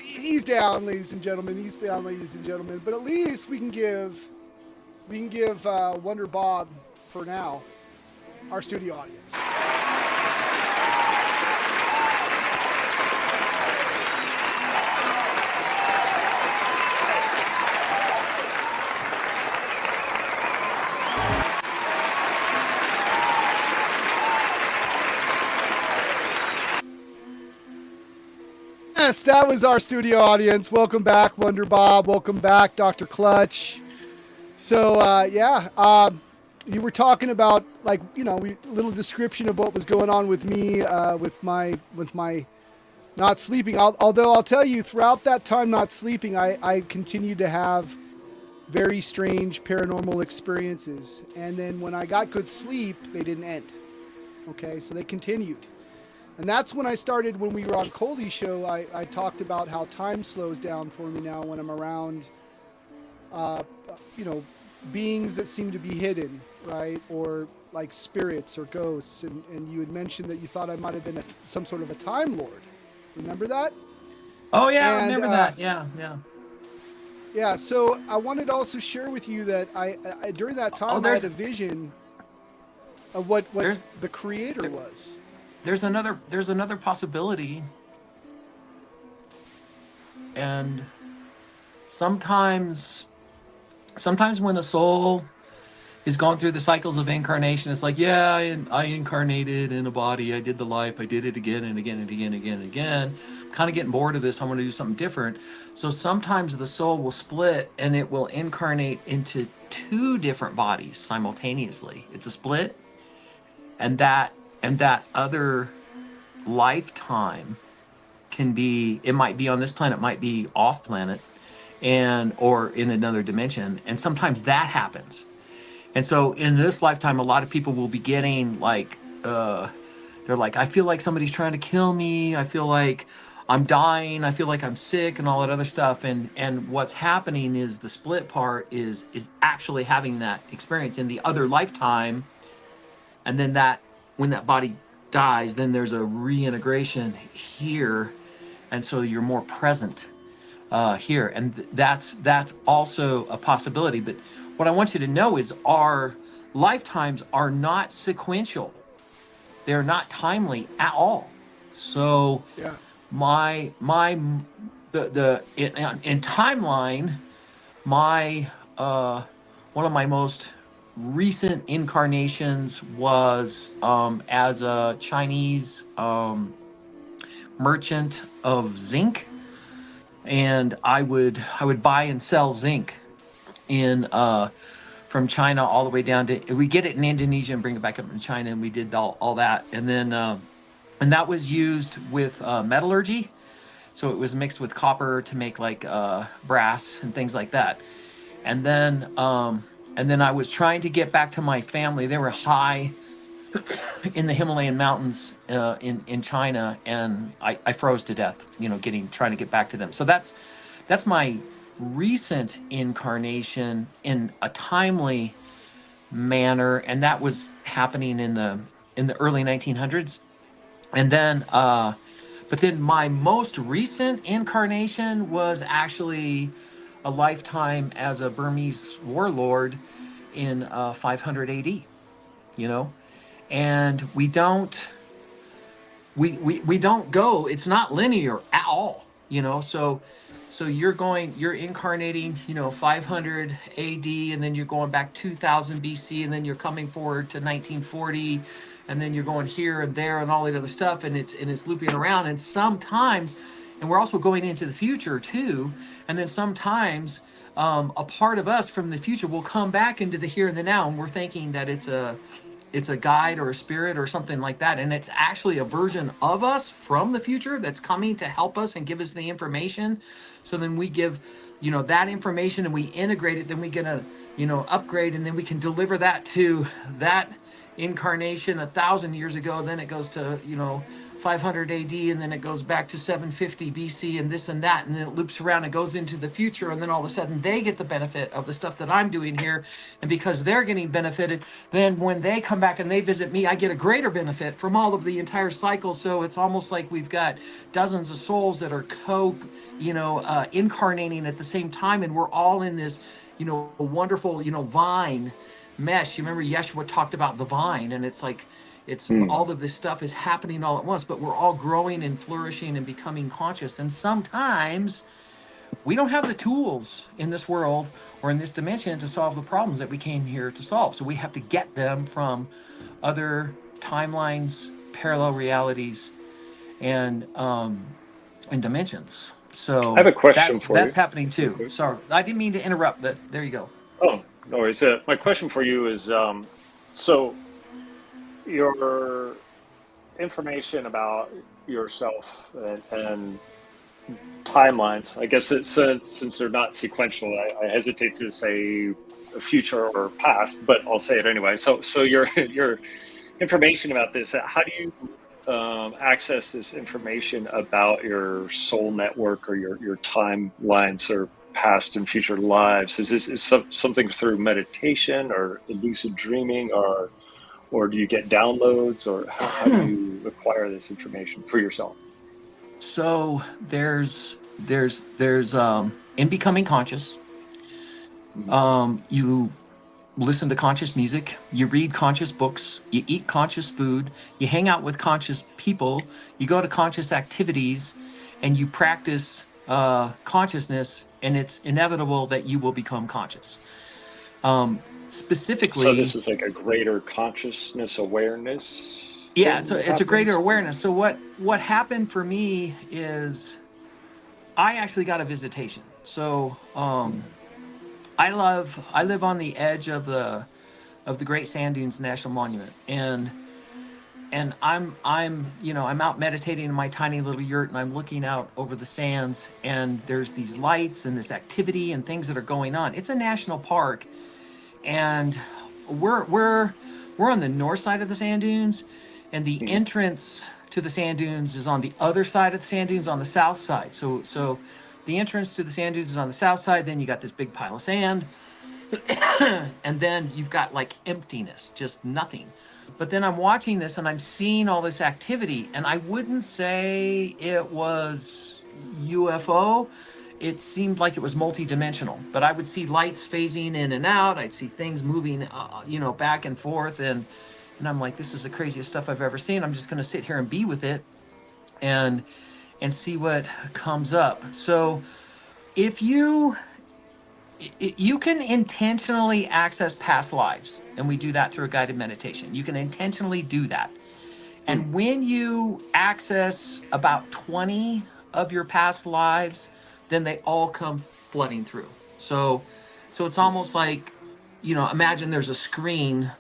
He's down, ladies and gentlemen. He's down, ladies and gentlemen. But at least we can give Wonder Bob, for now, our studio audience. Yes, that was our studio audience. Welcome back, Wonder Bob. Welcome back, Dr. Clutch. So, you were talking about, like, little description of what was going on with me, with my not sleeping. Although I'll tell you, throughout that time not sleeping, I continued to have very strange paranormal experiences. And then when I got good sleep, they didn't end. Okay, so they continued. And that's when I started, when we were on Coley's show, I talked about how time slows down for me now when I'm around, beings that seem to be hidden, right? Or like spirits or ghosts. And you had mentioned that you thought I might have been some sort of a Time Lord. Remember that? Oh yeah, I And, remember that. Yeah. Yeah, so I wanted to also share with you that I during that time I had a vision of what the creator was. There's another possibility, and sometimes when the soul is going through the cycles of incarnation, it's like, yeah, I incarnated in a body, I did the life, I did it again and again and again and again and again. Kind of getting bored of this, I want to do something different. So sometimes the soul will split and it will incarnate into two different bodies simultaneously. It's a split, and that other lifetime it might be on this planet, might be off planet, or in another dimension, and sometimes that happens. And so in this lifetime, a lot of people will be getting like, they're like, I feel like somebody's trying to kill me. I feel like I'm dying. I feel like I'm sick and all that other stuff. And what's happening is the split part is actually having that experience in the other lifetime. And then when that body dies, then there's a reintegration here. And so you're more present here. And that's also a possibility. But what I want you to know is our lifetimes are not sequential. They're not timely at all. So Yeah. in timeline, one of my most recent incarnations was as a Chinese merchant of zinc, and I would buy and sell zinc in from China all the way down to, we get it in Indonesia and bring it back up in China, and we did all that, and then and that was used with metallurgy. So it was mixed with copper to make like brass and things like that. And then I was trying to get back to my family. They were high in the Himalayan mountains in China, and I froze to death, trying to get back to them. So that's my recent incarnation in a timely manner, and that was happening in the early 1900s. And then but then my most recent incarnation was actually a lifetime as a Burmese warlord in 500 AD, and we don't go, it's not linear at all, so you're incarnating 500 AD, and then you're going back 2000 BC, and then you're coming forward to 1940, and then you're going here and there and all that other stuff, and it's looping around. And sometimes, and we're also going into the future too, and then sometimes a part of us from the future will come back into the here and the now, and we're thinking that it's a guide or a spirit or something like that, and it's actually a version of us from the future that's coming to help us and give us the information. So then we give that information, and we integrate it, then we get a upgrade, and then we can deliver that to that incarnation 1,000 years ago. Then it goes to 500 AD, and then it goes back to 750 BC, and this and that, and then it loops around and goes into the future, and then all of a sudden they get the benefit of the stuff that I'm doing here. And because they're getting benefited, then when they come back and they visit me, I get a greater benefit from all of the entire cycle. So it's almost like we've got dozens of souls that are incarnating at the same time, and we're all in this wonderful vine mesh. You remember Yeshua talked about the vine, and it's like all of this stuff is happening all at once, but we're all growing and flourishing and becoming conscious. And sometimes we don't have the tools in this world or in this dimension to solve the problems that we came here to solve. So we have to get them from other timelines, parallel realities, and dimensions. So I have a question for you. That's happening too. Sorry, I didn't mean to interrupt, but there you go. Oh, No worries. My question for you is, so your information about yourself and timelines, I guess since they're not sequential, I hesitate to say future or past, but I'll say it anyway. So your information about this, how do you access this information about your soul network or your timelines or past and future lives? Is this something through meditation or lucid dreaming, or do you get downloads, or how do you acquire this information for yourself? So there's in becoming conscious, you listen to conscious music, you read conscious books, you eat conscious food, you hang out with conscious people, you go to conscious activities, and you practice consciousness, and it's inevitable that you will become conscious. Specifically, So this is like a greater consciousness awareness. yeah, thing it's a greater happens? awareness. So what happened for me is I actually got a visitation. So I live on the edge of the Great Sand Dunes National Monument, and I'm I'm out meditating in my tiny little yurt, and I'm looking out over the sands, and there's these lights and this activity and things that are going on. It's a national park, and we're on the north side of the sand dunes, and the entrance to the sand dunes is on the other side of the sand dunes on the south side. So the entrance to the sand dunes is on the south side, then you got this big pile of sand, and then you've got like emptiness, just nothing. But then I'm watching this and I'm seeing all this activity, and I wouldn't say it was UFO. It seemed like it was multidimensional, but I would see lights phasing in and out. I'd see things moving, back and forth, and I'm like, this is the craziest stuff I've ever seen. I'm just going to sit here and be with it, and see what comes up. So if you can intentionally access past lives, and we do that through a guided meditation. You can intentionally do that. And when you access about 20 of your past lives, then they all come flooding through. So it's almost like, imagine there's a screen,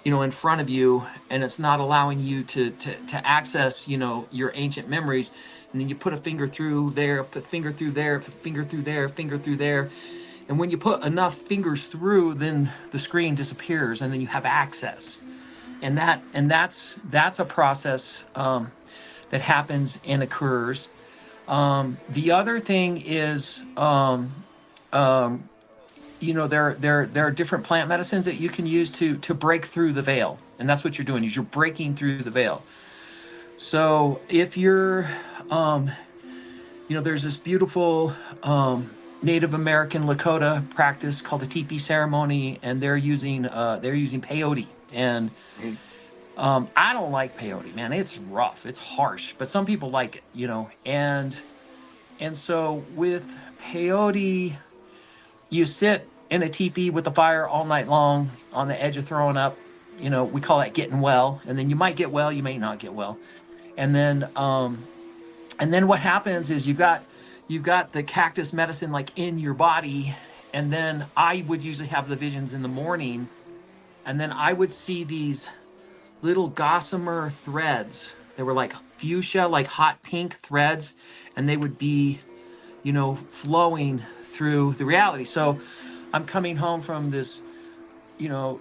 in front of you, and it's not allowing you to access, your ancient memories. And then you put a finger through there, put a finger through there, put a finger through there, finger through there. And when you put enough fingers through, then the screen disappears, and then you have access. And that's a process that happens and occurs. The other thing is, there are different plant medicines that you can use to break through the veil, and that's what you're doing, is you're breaking through the veil. So if you're, there's this beautiful Native American Lakota practice called the teepee ceremony, and they're using peyote, and I don't like peyote, man. It's rough, it's harsh, but some people like it, and so with peyote, you sit in a teepee with the fire all night long on the edge of throwing up. We call that getting well, and then you might get well, you may not get well, and then what happens is you've got the cactus medicine like in your body, and then I would usually have the visions in the morning, and then I would see these little gossamer threads. They were like fuchsia, like hot pink threads, and they would be, flowing through the reality. So I'm coming home from this,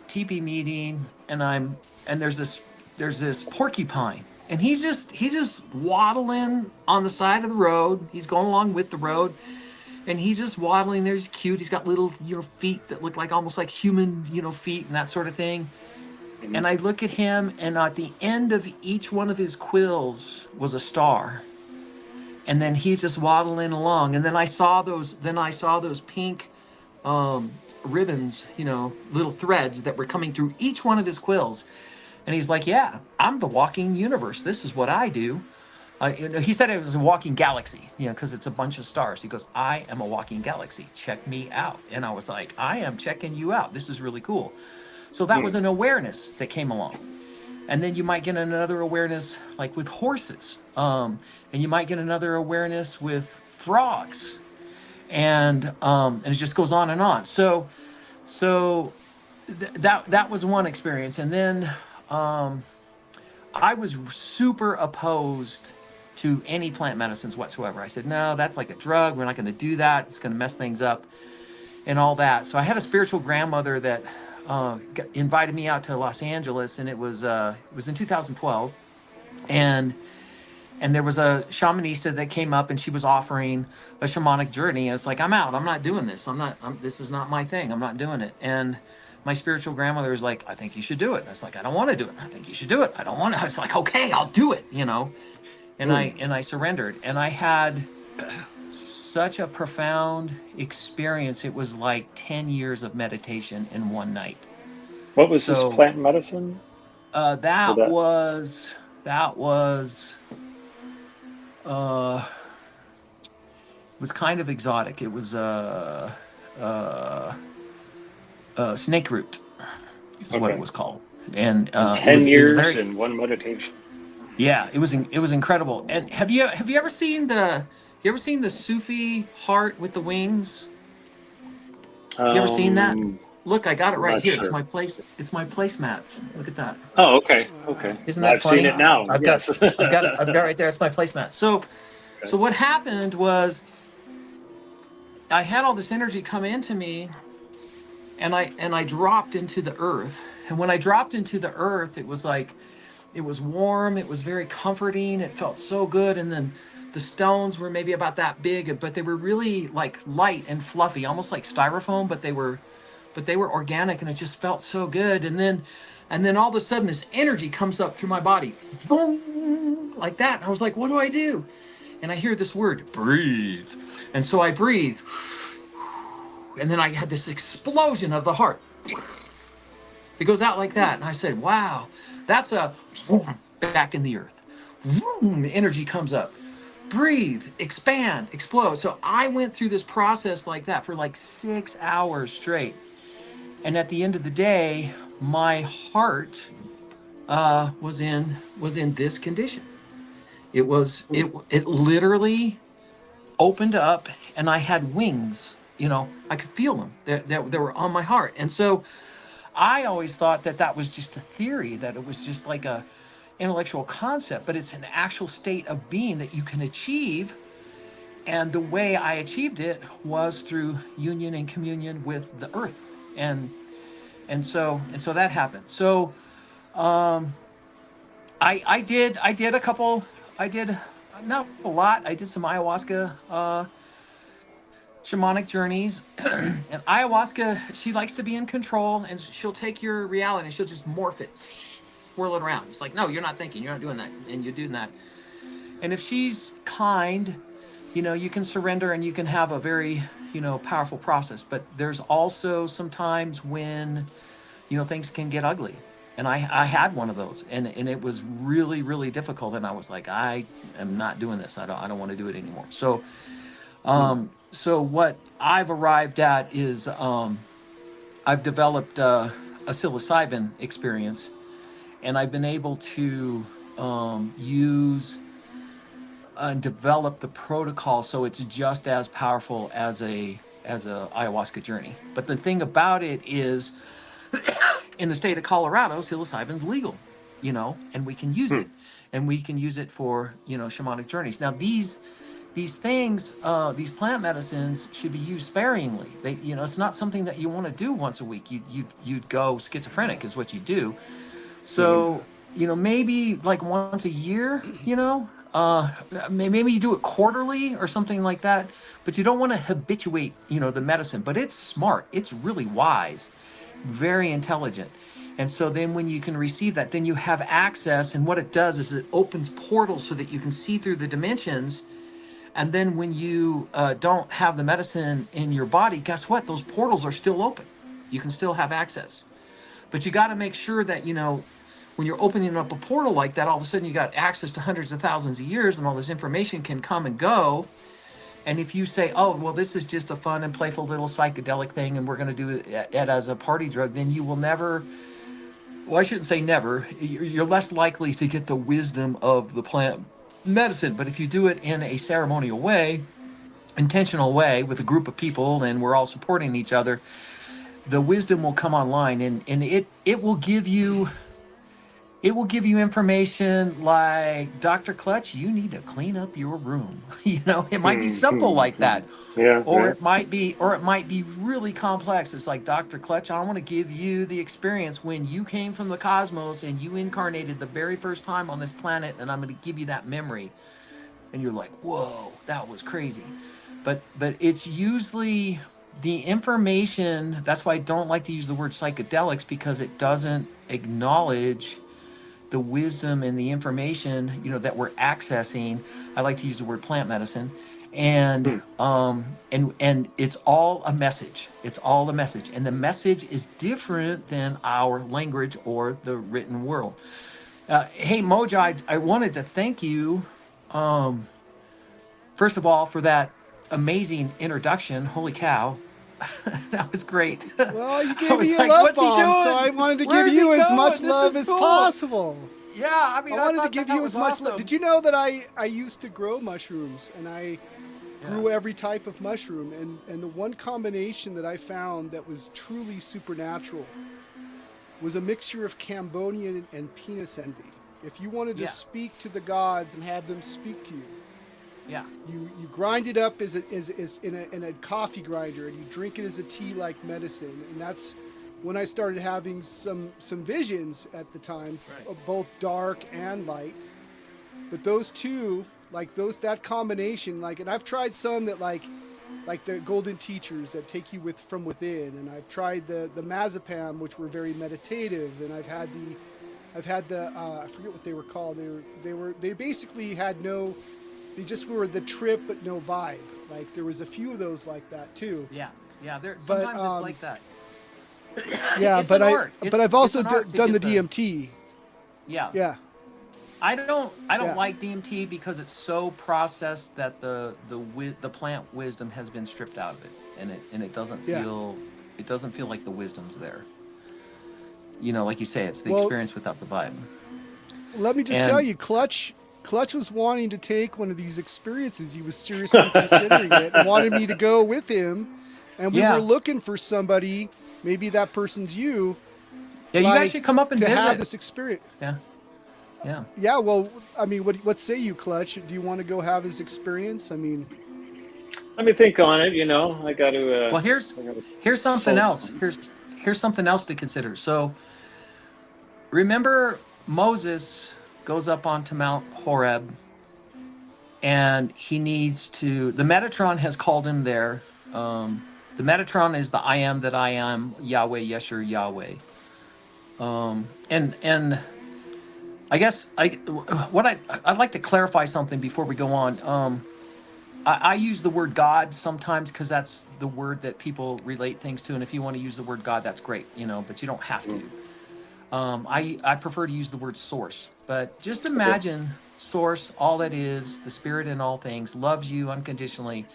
teepee meeting, and there's this porcupine, and he's just waddling on the side of the road. He's going along with the road, and he's just waddling there. He's cute. He's got little, feet that look like almost like human, feet and that sort of thing. And I look at him, and at the end of each one of his quills was a star. And then he's just waddling along. And then I saw those pink ribbons, little threads that were coming through each one of his quills. And he's like, yeah, I'm the walking universe. This is what I do. He said it was a walking galaxy, because it's a bunch of stars. He goes, I am a walking galaxy. Check me out. And I was like, I am checking you out. This is really cool. So that was an awareness that came along. And then you might get another awareness like with horses. And you might get another awareness with frogs. And it just goes on and on. So So that was one experience, and then I was super opposed to any plant medicines whatsoever. I said, no, that's like a drug. We're not going to do that. It's going to mess things up and all that. So I had a spiritual grandmother that invited me out to Los Angeles, and it was in 2012, and there was a shamanista that came up, and she was offering a shamanic journey. And it's like, I'm out. I'm not doing this. This is not my thing. I'm not doing it. And my spiritual grandmother was like, I think you should do it. And I was like, I don't want to do it. I think you should do it. I don't want to. I was like, okay, I'll do it, And I surrendered. And I had such a profound experience. It was like 10 years of meditation in one night. What was this plant medicine? That was kind of exotic. It was snake root is what it was called. And 10 years in one meditation. Yeah, it was incredible. And have you ever seen the Sufi heart with the wings? You ever seen that? Look, I got it right here. Sure. It's my placemats. Look at that. Oh, okay. Isn't that funny? I've seen it now. I've got it right there. It's my placemat. So what happened was I had all this energy come into me, and I dropped into the earth. And when I dropped into the earth, it was like, it was warm. It was very comforting. It felt so good. And then the stones were maybe about that big, but they were really like light and fluffy, almost like styrofoam, but they were organic, and it just felt so good. And then all of a sudden this energy comes up through my body, boom, like that. And I was like, what do I do? And I hear this word, breathe. And so I breathe. And then I had this explosion of the heart. It goes out like that. And I said, wow, that's a back in the earth. Energy comes up. Breathe, expand, explode. So I went through this process like that for like 6 hours straight. And at the end of the day, my heart was in this condition. It literally opened up, and I had wings. I could feel them. They were on my heart. And so I always thought that was just a theory, that it was just like a intellectual concept, but it's an actual state of being that you can achieve. And the way I achieved it was through union and communion with the earth. And so that happened. So I did not a lot. I did some ayahuasca shamanic journeys. And ayahuasca, she likes to be in control, and she'll take your reality and she'll just morph it, swirl it around. It's like, no, you're not thinking, you're not doing that, and you're doing that. And if she's kind, you can surrender, and you can have a very, powerful process. But there's also some times when, things can get ugly. And I had one of those, and it was really, really difficult. And I was like, I am not doing this. I don't want to do it anymore. So, so what I've arrived at is, I've developed a psilocybin experience, and I've been able to use and develop the protocol so it's just as powerful as a ayahuasca journey. But the thing about it is, in the state of Colorado, psilocybin's legal, and we can use it, and we can use it for shamanic journeys. Now these things, these plant medicines should be used sparingly. It's not something that you want to do once a week. You'd go schizophrenic is what you do. So maybe like once a year, maybe you do it quarterly or something like that, but you don't want to habituate, the medicine. But it's smart. It's really wise, very intelligent. And so then when you can receive that, then you have access. And what it does is it opens portals so that you can see through the dimensions. And then when you don't have the medicine in your body, guess what? Those portals are still open. You can still have access. But you got to make sure that, when you're opening up a portal like that, all of a sudden you got access to hundreds of thousands of years, and all this information can come and go. And if you say, oh, well, this is just a fun and playful little psychedelic thing, and we're going to do it as a party drug, then you will never, well, I shouldn't say never, you're less likely to get the wisdom of the plant medicine. But if you do it in a ceremonial way, intentional way, with a group of people, and we're all supporting each other, the wisdom will come online, and it will give you information like, Dr. Clutch, you need to clean up your room. It might be simple like that. Yeah, Or yeah. it might be really complex. It's like, Dr. Clutch, I want to give you the experience when you came from the cosmos and you incarnated the very first time on this planet, and I'm going to give you that memory. And you're like, whoa, that was crazy. But it's usually the information. That's why I don't like to use the word psychedelics, because it doesn't acknowledge the wisdom and the information that we're accessing. I like to use the word plant medicine, and it's all a message. It's all a message, and the message is different than our language or the written world. Hey, MoJoE, I wanted to thank you, first of all, for that amazing introduction. Holy cow. That was great. Well, you I gave was me a like, love what's he bomb, so doing? I wanted to Where's give you he as going? much This love is as cool. possible. Yeah, I mean, I wanted to thought give that you was as much awesome. love. Did you know that I used to grow mushrooms, and I grew every type of mushroom, and the one combination that I found that was truly supernatural was a mixture of Cambodian and penis envy. If you wanted to speak to the gods and have them speak to you, you grind it up as in a coffee grinder, and you drink it as a tea like medicine. And that's when I started having some visions at the time, of both dark and light. But those two, that combination, and I've tried some that like the golden teachers that take you from within, and I've tried the mazepam, which were very meditative, and I've had the I forget what they were called. They basically had no. They just were the trip, but no vibe. Like, there was a few of those like that too. Yeah. Sometimes it's like that. Yeah, It's an art. But I've also It's an art to done the get DMT. Yeah. Yeah. I don't like DMT because it's so processed that the plant wisdom has been stripped out of it, and it doesn't feel like the wisdom's there. Like you say, it's the experience without the vibe. Let me just tell you, Clutch was wanting to take one of these experiences. He was seriously considering it and wanted me to go with him. And we were looking for somebody, maybe that person's you. Yeah, you guys should come up and to visit. have this experience. Yeah. Yeah, well, I mean, what say you, Clutch? Do you want to go have his experience? I mean, let me think on it. I got to. Well, here's something else. Here's something else to consider. So, remember, Moses goes up onto Mount Horeb, and he needs to. The Metatron has called him there. The Metatron is the I am that I am, Yahweh, Yeshur, Yahweh. And I guess I'd like to clarify something before we go on. I use the word God sometimes because that's the word that people relate things to, and if you want to use the word God, that's great, but you don't have to. I prefer to use the word source, but just imagine source, all that is, the spirit in all things, loves you unconditionally,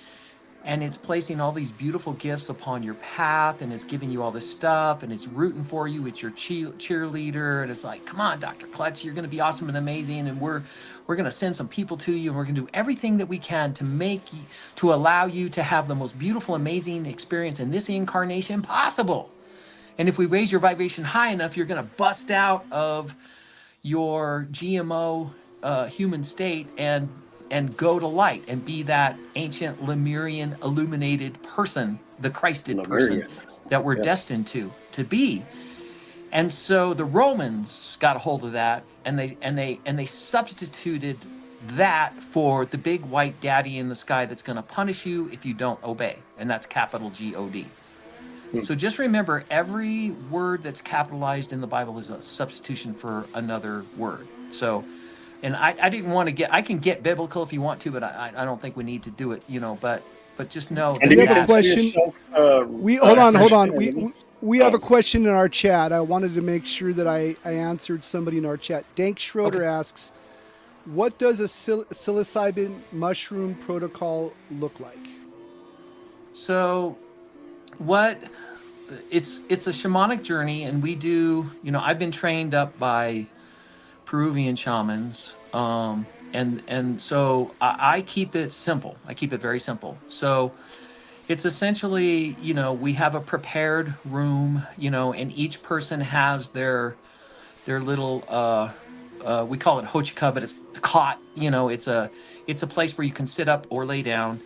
and it's placing all these beautiful gifts upon your path, and it's giving you all this stuff, and it's rooting for you. It's your cheerleader, and it's like, come on, Dr. Clutch, you're going to be awesome and amazing, and we're going to send some people to you, and we're going to do everything that we can to allow you to have the most beautiful, amazing experience in this incarnation possible. And if we raise your vibration high enough, you're going to bust out of your GMO human state and go to light and be that ancient Lemurian illuminated person, the Christed person that we're destined to be. And so the Romans got a hold of that, and they substituted that for the big white daddy in the sky that's going to punish you if you don't obey, and that's capital God. So just remember, every word that's capitalized in the Bible is a substitution for another word. So, and I didn't want to get, I can get biblical if you want to, but I don't think we need to do it, but just know that. We have a question. Hold on. We have a question in our chat. I wanted to make sure that I answered somebody in our chat. Dank Schroeder asks, what does a psilocybin mushroom protocol look like? So it's a shamanic journey, and we do, I've been trained up by Peruvian shamans, and so I keep it simple. I keep it very simple. So It's essentially, we have a prepared room, and each person has their little we call it hochika, but it's a cot. It's a place where you can sit up or lay down,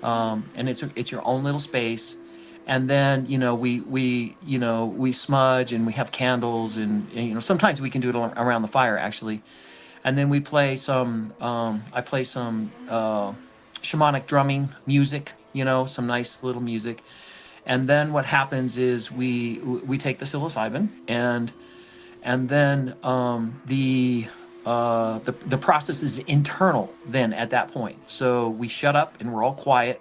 and it's your own little space. And then we smudge and we have candles, and sometimes we can do it around the fire actually. And then we play some I play some shamanic drumming music, some nice little music. And then what happens is we take the psilocybin, and then the process is internal then at that point. So we shut up and we're all quiet,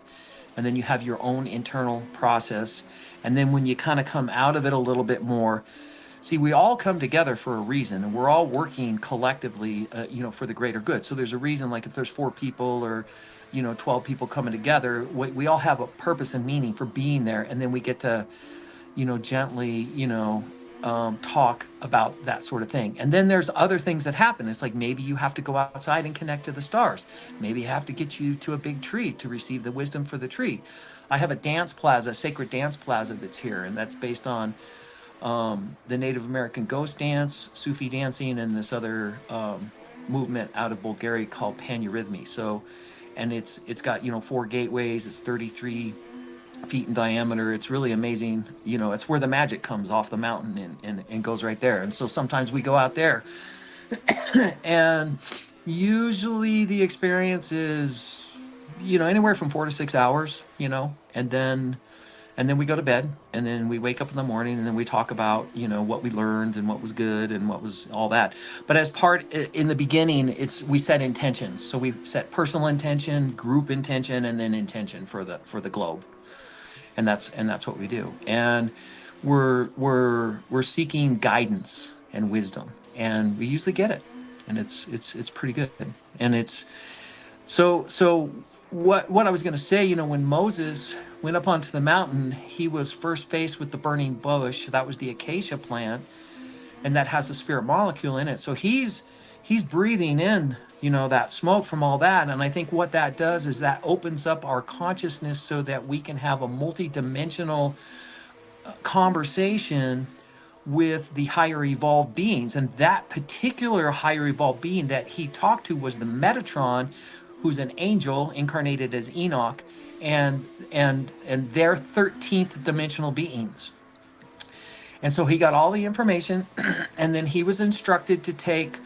and then you have your own internal process. And then when you kind of come out of it a little bit more, see, we all come together for a reason, and we're all working collectively, for the greater good. So there's a reason, like if there's 4 people or 12 people coming together, we all have a purpose and meaning for being there, and then we get to gently talk about that sort of thing. And then there's other things that happen. It's like maybe you have to go outside and connect to the stars. Maybe you have to get you to a big tree to receive the wisdom for the tree. I have a dance plaza, sacred dance plaza that's here, and that's based on the Native American ghost dance, Sufi dancing, and this other movement out of Bulgaria called panurhythmy. So, and it's got 4 gateways. It's 33 feet in diameter. It's really amazing. It's where the magic comes off the mountain and goes right there. And so sometimes we go out there, and usually the experience is anywhere from 4 to 6 hours. And then we go to bed, and then we wake up in the morning, and then we talk about, what we learned and what was good and what was all that. But as part in the beginning, we set intentions. So we set personal intention, group intention, and then intention for the globe. And that's what we do. And we're seeking guidance and wisdom, and we usually get it. And it's pretty good. And it's so what I was going to say, when Moses went up onto the mountain, he was first faced with the burning bush. That was the acacia plant, and that has a spirit molecule in it. So he's breathing in, that smoke from all that. And I think what that does is that opens up our consciousness so that we can have a multi-dimensional conversation with the higher evolved beings. And that particular higher evolved being that he talked to was the Metatron, who's an angel incarnated as Enoch, and they're 13th dimensional beings. And so he got all the information, and then he was instructed to take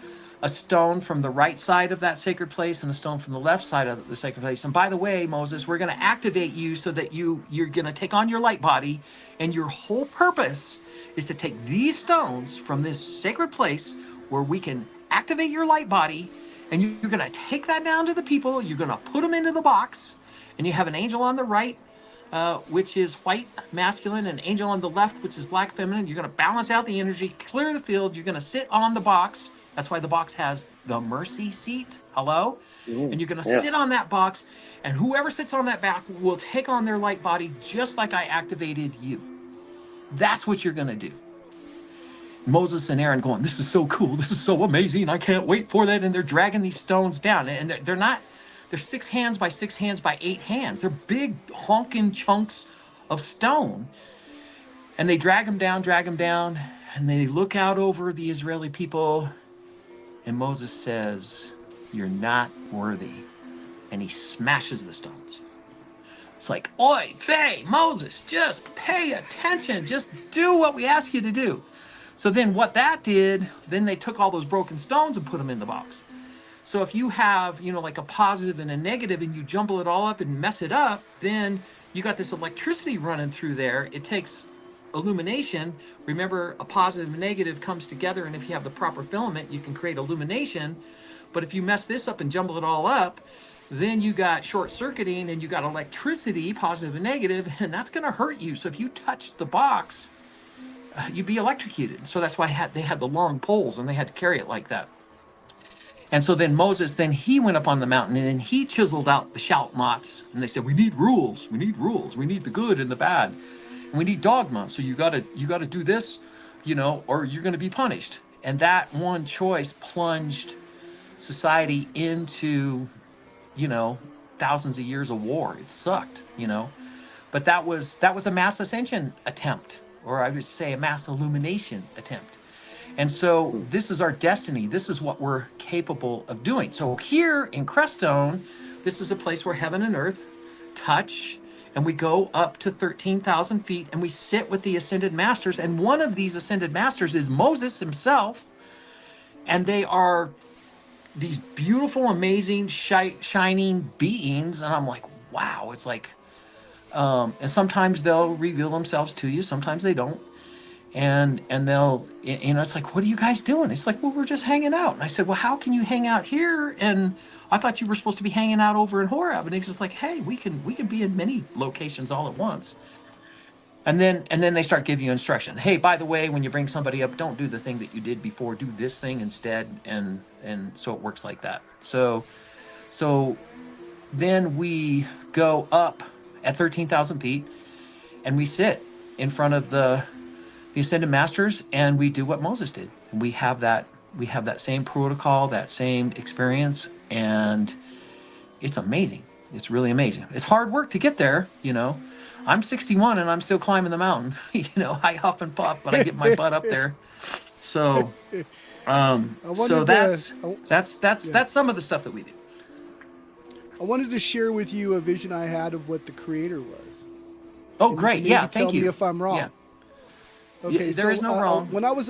a stone from the right side of that sacred place and a stone from the left side of the sacred place. And by the way, Moses, we're going to activate you so that you're going to take on your light body, and your whole purpose is to take these stones from this sacred place where we can activate your light body, and you're going to take that down to the people. You're going to put them into the box, and you have an angel on the right, which is white, masculine, and angel on the left, which is black, feminine. You're going to balance out the energy, clear the field. You're going to sit on the box. That's why the box has the mercy seat. Hello? And you're going to sit on that box, and whoever sits on that back will take on their light body just like I activated you. That's what you're going to do. Moses and Aaron going, this is so cool. This is so amazing. I can't wait for that. And they're dragging these stones down. And they're 6 hands by 6 hands by 8 hands. They're big honking chunks of stone. And they drag them down. And they look out over the Israeli people. And Moses says, you're not worthy. And he smashes the stones. It's like, oi, Faye, Moses, just pay attention. Just do what we ask you to do. So then what that did, then they took all those broken stones and put them in the box. So if you have, like a positive and a negative, and you jumble it all up and mess it up, then you got this electricity running through there. It takes illumination. Remember, a positive and negative comes together, and if you have the proper filament, you can create illumination. But if you mess this up and jumble it all up, then you got short circuiting, and you got electricity, positive and negative, and that's going to hurt you. So if you touch the box, you'd be electrocuted. So that's why they had the long poles, and they had to carry it like that. And so then Moses, he went up on the mountain, and then he chiseled out the shout knots, and they said, we need rules. We need the good and the bad, and we need dogma. So you gotta do this, or you're gonna be punished. And that one choice plunged society into, thousands of years of war. It sucked, But that was a mass ascension attempt, or I would say a mass illumination attempt. And so this is our destiny. This is what we're capable of doing. So here in Crestone, this is a place where heaven and earth touch, and we go up to 13,000 feet and we sit with the ascended masters. And one of these ascended masters is Moses himself. And they are these beautiful, amazing, shining beings. And I'm like, wow, it's like, and sometimes they'll reveal themselves to you. Sometimes they don't. And they'll, it's like, what are you guys doing? It's like, well, we're just hanging out. And I said, well, how can you hang out here? And I thought you were supposed to be hanging out over in Horeb. And he's just like, hey, we can be in many locations all at once. And then they start giving you instruction. Hey, by the way, when you bring somebody up, don't do the thing that you did before. Do this thing instead. And so it works like that. So then we go up at 13,000 feet and we sit in front of the ascended masters, and we do what Moses did. And we have that same protocol, that same experience, and it's amazing. It's really amazing. It's hard work to get there, I'm 61 and I'm still climbing the mountain. I huff and puff, but I get my butt up there. So that's some of the stuff that we do. I wanted to share with you a vision I had of what the Creator was. Oh, great. Yeah, thank you. Tell me if I'm wrong. Yeah. Okay, there is no wrong. When I was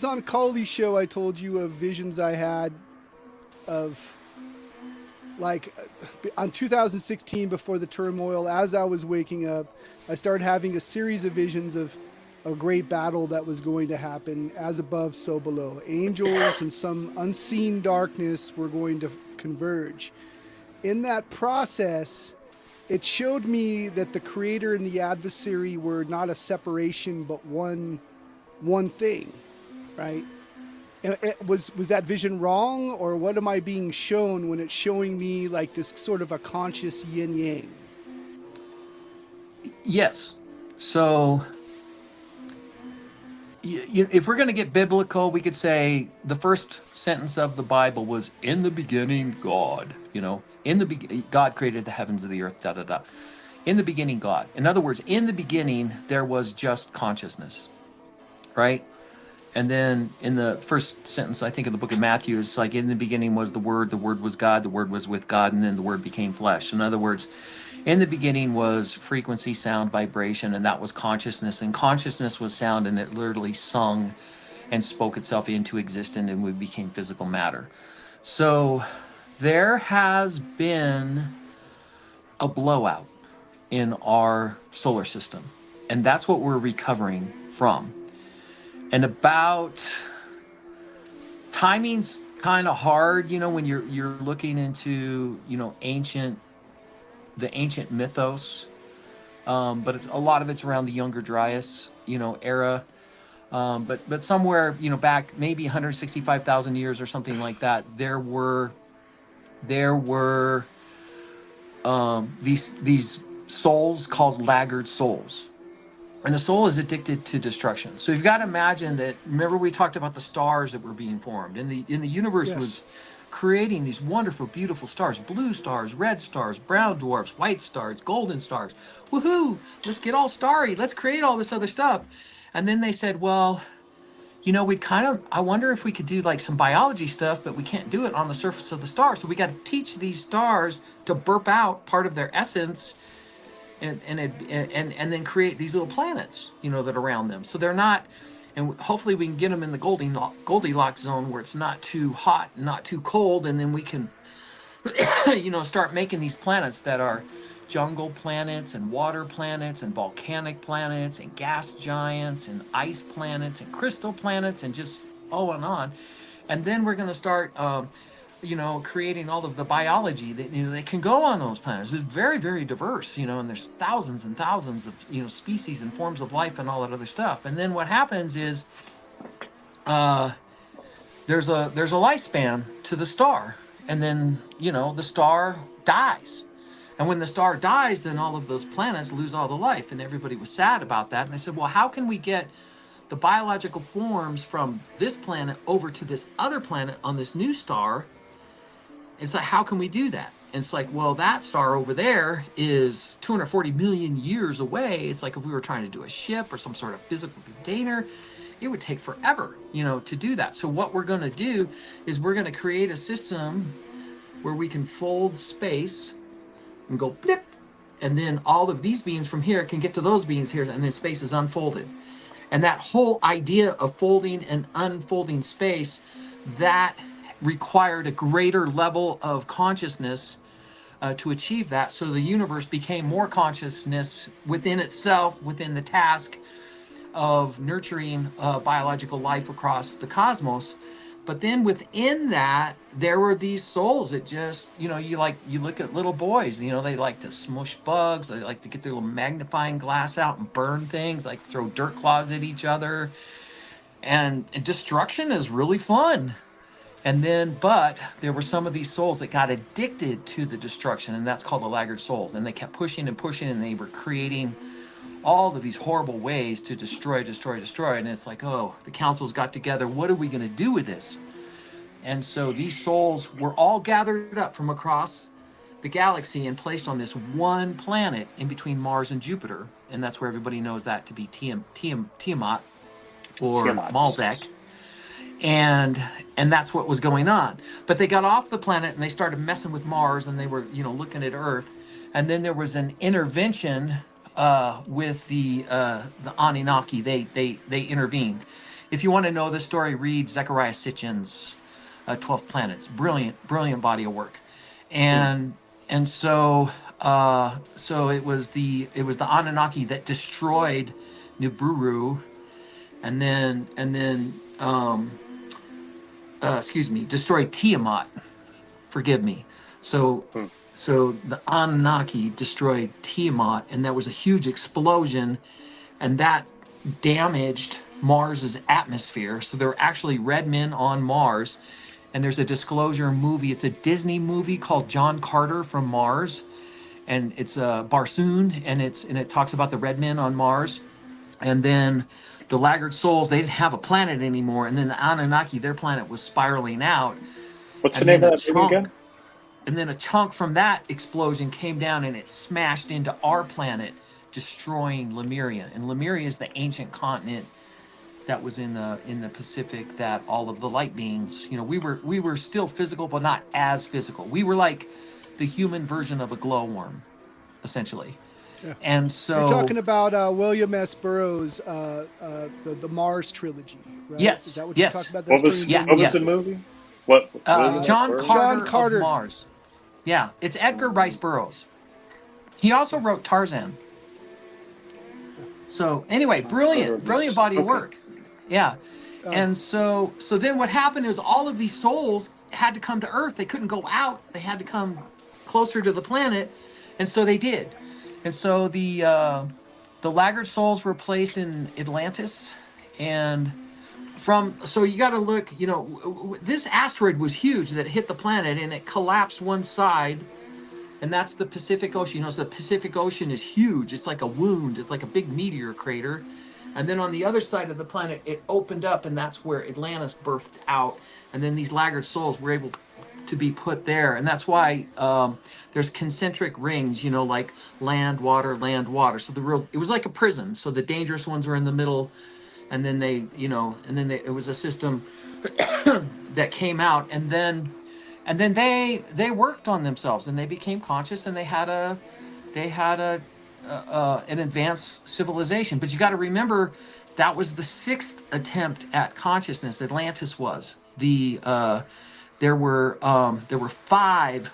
on Kali's show, I told you of visions I had of, like, on 2016, before the turmoil, as I was waking up, I started having a series of visions of a great battle that was going to happen, as above, so below. Angels and some unseen darkness were going to converge. In that process, it showed me that the Creator and the adversary were not a separation, but one thing, right? Was that vision wrong, or what am I being shown when it's showing me like this sort of a conscious yin yang? Yes. So if we're going to get biblical, we could say the first sentence of the Bible was, in the beginning, God, God created the heavens and the earth, da, da, da. In the beginning, God. In other words, in the beginning, there was just consciousness, right? And then in the first sentence, I think of the book of Matthew, it's like, in the beginning was the Word was God, the Word was with God, and then the Word became flesh. In other words, in the beginning was frequency, sound, vibration, and that was consciousness. And consciousness was sound, and it literally sung and spoke itself into existence, and we became physical matter. So there has been a blowout in our solar system, and that's what we're recovering from. And about timing's kind of hard, when you're looking into the ancient mythos, but it's a lot of it's around the Younger Dryas era, but somewhere back maybe 165,000 years or something like that, there were these souls called laggard souls. And the soul is addicted to destruction. So you've got to imagine that. Remember, we talked about the stars that were being formed, and the universe Yes. was creating these wonderful, beautiful stars: blue stars, red stars, brown dwarfs, white stars, golden stars. Woohoo! Let's get all starry. Let's create all this other stuff. And then they said, well, I wonder if we could do like some biology stuff, but we can't do it on the surface of the star. So we got to teach these stars to burp out part of their essence. And then create these little planets, that are around them. So they're not, and hopefully we can get them in the Goldilocks zone where it's not too hot, not too cold, and then we can, start making these planets that are jungle planets and water planets and volcanic planets and gas giants and ice planets and crystal planets and just on. And then we're going to start, creating all of the biology that they can go on those planets. It's very, very diverse, and there's thousands and thousands of species and forms of life and all that other stuff. And then what happens is there's a lifespan to the star, and then the star dies. And when the star dies, then all of those planets lose all the life, and everybody was sad about that. And they said, well, how can we get the biological forms from this planet over to this other planet on this new star? It's like, how can we do that? And it's like, well, that star over there is 240 million years away. It's like if we were trying to do a ship or some sort of physical container, it would take forever, to do that. So what we're going to do is we're going to create a system where we can fold space and go blip, and then all of these beings from here can get to those beings here, and then space is unfolded. And that whole idea of folding and unfolding space, that required a greater level of consciousness to achieve that. So the universe became more consciousness within itself, within the task of nurturing biological life across the cosmos. But then within that, there were these souls that just, you look at little boys, they like to smush bugs. They like to get their little magnifying glass out and burn things, like throw dirt clods at each other. And destruction is really fun. And then, but there were some of these souls that got addicted to the destruction, and that's called the laggard souls. And they kept pushing and pushing, and they were creating all of these horrible ways to destroy. And it's like, oh, the councils got together. What are we going to do with this? And so these souls were all gathered up from across the galaxy and placed on this one planet in between Mars and Jupiter. And that's where everybody knows that to be Tiamat or Maldek. And that's what was going on. But they got off the planet and they started messing with Mars, and they were, looking at Earth. And then there was an intervention with the Anunnaki. They intervened. If you want to know the story, read Zecharia Sitchin's 12 Planets. Brilliant body of work. And so it was the Anunnaki that destroyed Nibiru, and then destroyed Tiamat. Forgive me. So the Anunnaki destroyed Tiamat, and there was a huge explosion, and that damaged Mars's atmosphere. So there were actually red men on Mars, and there's a disclosure movie. It's a Disney movie called John Carter from Mars, and it's a Barsoon, and it talks about the red men on Mars. And then the laggard souls, they didn't have a planet anymore, and then the Anunnaki, their planet was spiraling out. What's the name of that movie again? And then a chunk from that explosion came down, and it smashed into our planet, destroying Lemuria. And Lemuria is the ancient continent that was in the Pacific, that all of the light beings, we were still physical, but not as physical. We were like the human version of a glowworm, essentially. Yeah. And so you're talking about William S. Burroughs, the Mars trilogy, right? Yes. Is that what yes. you're talking about? What was the movie? What? John Carter of Mars. Yeah, it's Edgar Rice Burroughs. He also wrote Tarzan. So anyway, brilliant body of work. Yeah. And so then what happened is all of these souls had to come to Earth. They couldn't go out. They had to come closer to the planet. And so they did. And so the laggard souls were placed in Atlantis. And so you got to look, this asteroid was huge that hit the planet, and it collapsed one side. And that's the Pacific Ocean. So the Pacific Ocean is huge. It's like a wound. It's like a big meteor crater. And then on the other side of the planet, it opened up, and that's where Atlantis birthed out. And then these laggard souls were able to be put there. And that's why there's concentric rings, like land, water, land, water. So it was like a prison. So the dangerous ones were in the middle. And then it was a system that came out. And then they worked on themselves, and they became conscious, and they had an advanced civilization. But you got to remember, that was the 6th attempt at consciousness. Atlantis was there were 5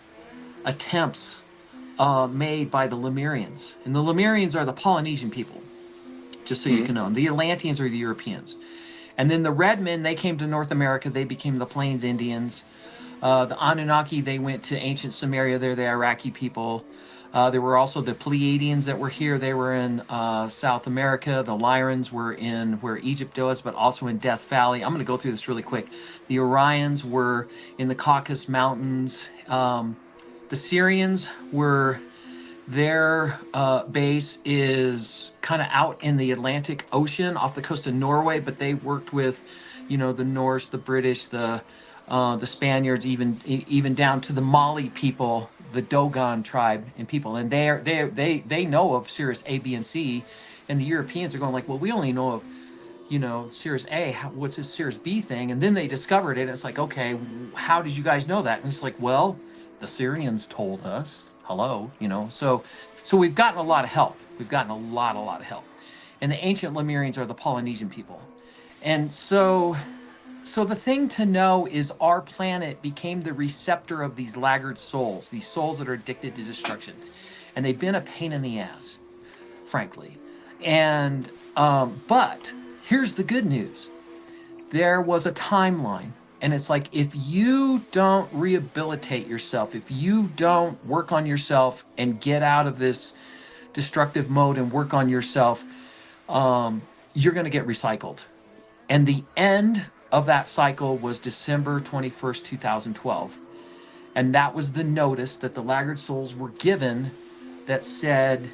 attempts made by the Lemurians, and the Lemurians are the Polynesian people, just so you can know. The Atlanteans are the Europeans, and then the red men, they came to North America. They became the Plains Indians. The Anunnaki, they went to ancient Sumeria. They're the Iraqi people. There were also the Pleiadians that were here. They were in South America. The Lyrans were in where Egypt was, but also in Death Valley. I'm going to go through this really quick. The Orions were in the Caucasus Mountains. The Syrians were, their base is kind of out in the Atlantic Ocean off the coast of Norway, but they worked with, the Norse, the British, the Spaniards, even down to the Mali people the Dogon tribe and people, and they know of Sirius A, B, and C, and the Europeans are going like, well, we only know of, you know, Sirius A. What's this Sirius B thing? And then they discovered it. And it's like, okay, how did you guys know that? And it's like, well, the Syrians told us. Hello, you know. So we've gotten a lot of help. We've gotten a lot of help. And the ancient Lemurians are the Polynesian people, and so the thing to know is our planet became the receptor of these laggard souls, these souls that are addicted to destruction. And they've been a pain in the ass, frankly. And, but here's the good news. There was a timeline. And it's like, if you don't rehabilitate yourself, if you don't work on yourself and get out of this destructive mode and work on yourself, you're going to get recycled. And the end of that cycle was December 21st, 2012. And that was the notice that the laggard souls were given that said,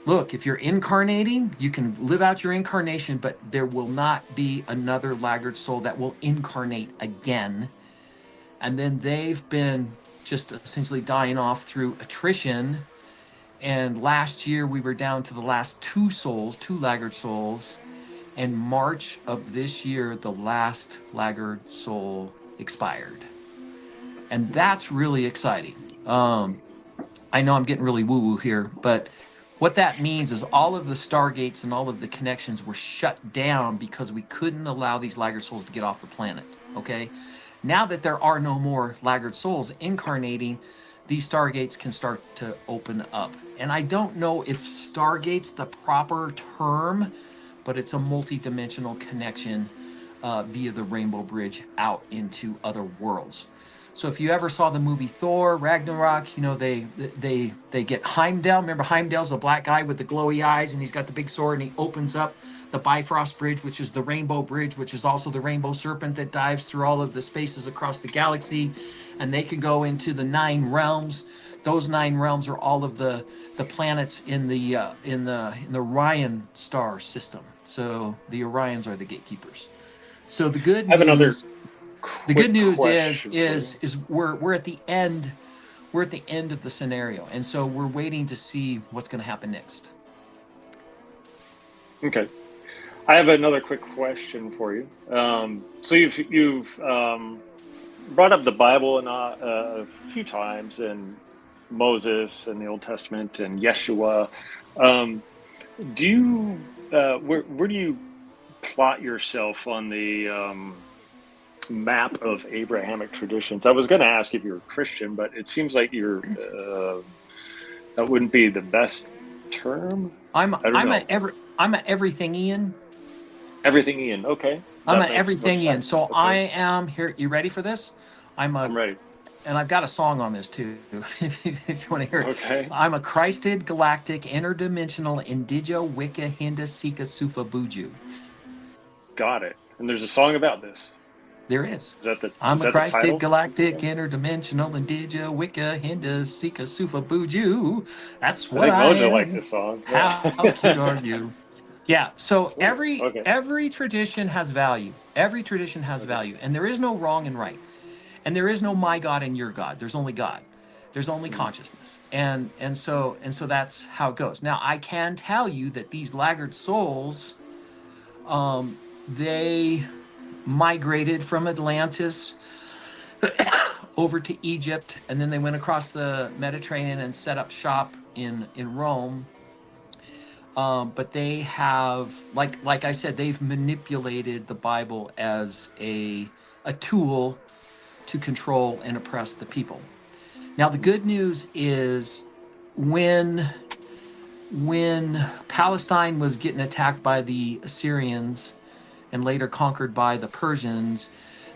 look, if you're incarnating, you can live out your incarnation, but there will not be another laggard soul that will incarnate again. And then they've been just essentially dying off through attrition. And last year we were down to the last two laggard souls. And March of this year, the last laggard soul expired. And that's really exciting. I know I'm getting really woo-woo here, but what that means is all of the stargates and all of the connections were shut down because we couldn't allow these laggard souls to get off the planet, okay? Now that there are no more laggard souls incarnating, these stargates can start to open up. And I don't know if stargate's the proper term, but it's a multi-dimensional connection via the Rainbow Bridge out into other worlds. So if you ever saw the movie Thor, Ragnarok, you know, they get Heimdall. Remember Heimdall's the black guy with the glowy eyes, and he's got the big sword, and he opens up the Bifrost Bridge, which is the Rainbow Bridge, which is also the Rainbow Serpent that dives through all of the spaces across the galaxy, and they can go into the 9 realms. Those 9 realms are all of the planets in the Orion star system. So the Orions are the gatekeepers. So the good I have another news, the good news question is we're at the end. We're at the end of the scenario, and so we're waiting to see what's going to happen next. Okay, I have another quick question for you. So you've brought up the Bible a few times, and Moses and the Old Testament and Yeshua. Do you where do you plot yourself on the map of Abrahamic traditions? I was going to ask if you're a Christian, but it seems like you're that wouldn't be the best term. I'm a everythingian. Everythingian, okay. I'm an everythingian. So okay. I am here. You ready for this? I'm ready. And I've got a song on this too, if you want to hear it. Okay. I'm a Christed, galactic, interdimensional, indigio, wicca, hinda, sika, sufa, buju. Got it. And there's a song about this. There is. I'm a Christed, galactic, interdimensional, indigio, wicca, hinda, sika, sufa, buju. That's what I think MoJoE am. likes this song. How cute are you? Yeah, so every tradition has value. Every tradition has value. And there is no wrong and right. And there is no my God and your God. There's only God. There's only consciousness. And so that's how it goes. Now, I can tell you that these laggard souls, they migrated from Atlantis over to Egypt, and then they went across the Mediterranean and set up shop in Rome. But they have, like I said, they've manipulated the Bible as a tool to control and oppress the people. Now, the good news is when Palestine was getting attacked by the Assyrians and later conquered by the Persians,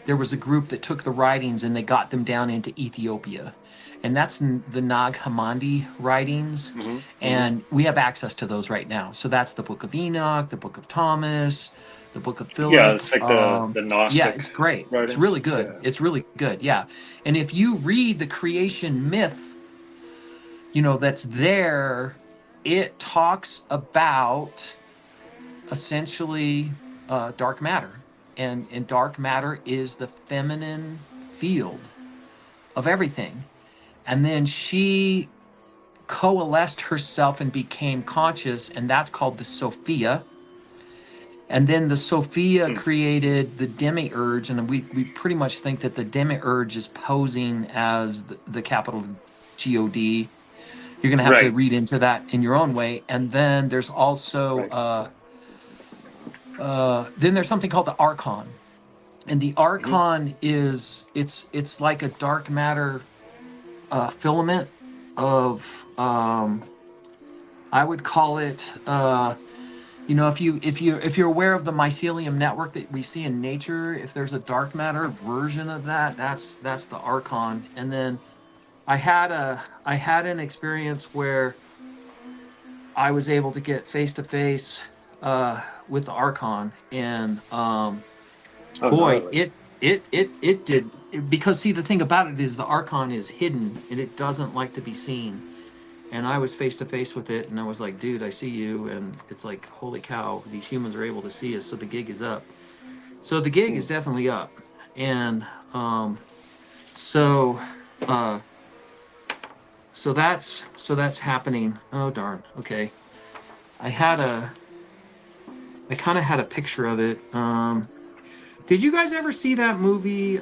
there was a group that took the writings and they got them down into Ethiopia. And that's the Nag Hammadi writings. Mm-hmm. And we have access to those right now. So that's the Book of Enoch, the Book of Thomas, the Book of Philip. Yeah, it's like the Gnostic. Yeah, it's great. Writings. It's really good. Yeah. It's really good, yeah. And if you read the creation myth, that's there, it talks about essentially dark matter. And dark matter is the feminine field of everything. and then she coalesced herself and became conscious, and that's called the Sophia. And then the Sophia created the demiurge, and we pretty much think that the demiurge is posing as the capital God. You're going to have to Right. read into that in your own way. And then there's also then there's something called the Archon, and the Archon is it's like a dark matter filament of I would call it you know, if you're aware of the mycelium network that we see in nature, if there's a dark matter version of that, that's the Archon. And then I had an experience where I was able to get face to face with the Archon, and boy, gnarly. it did, because see, the thing about it is the Archon is hidden and it doesn't like to be seen. And I was face to face with it, and I was like, dude, I see you. And it's like, holy cow, these humans are able to see us, so the gig is up. So the gig is definitely up. And so that's happening. Oh darn. Okay. I kind of had a picture of it. Did you guys ever see that movie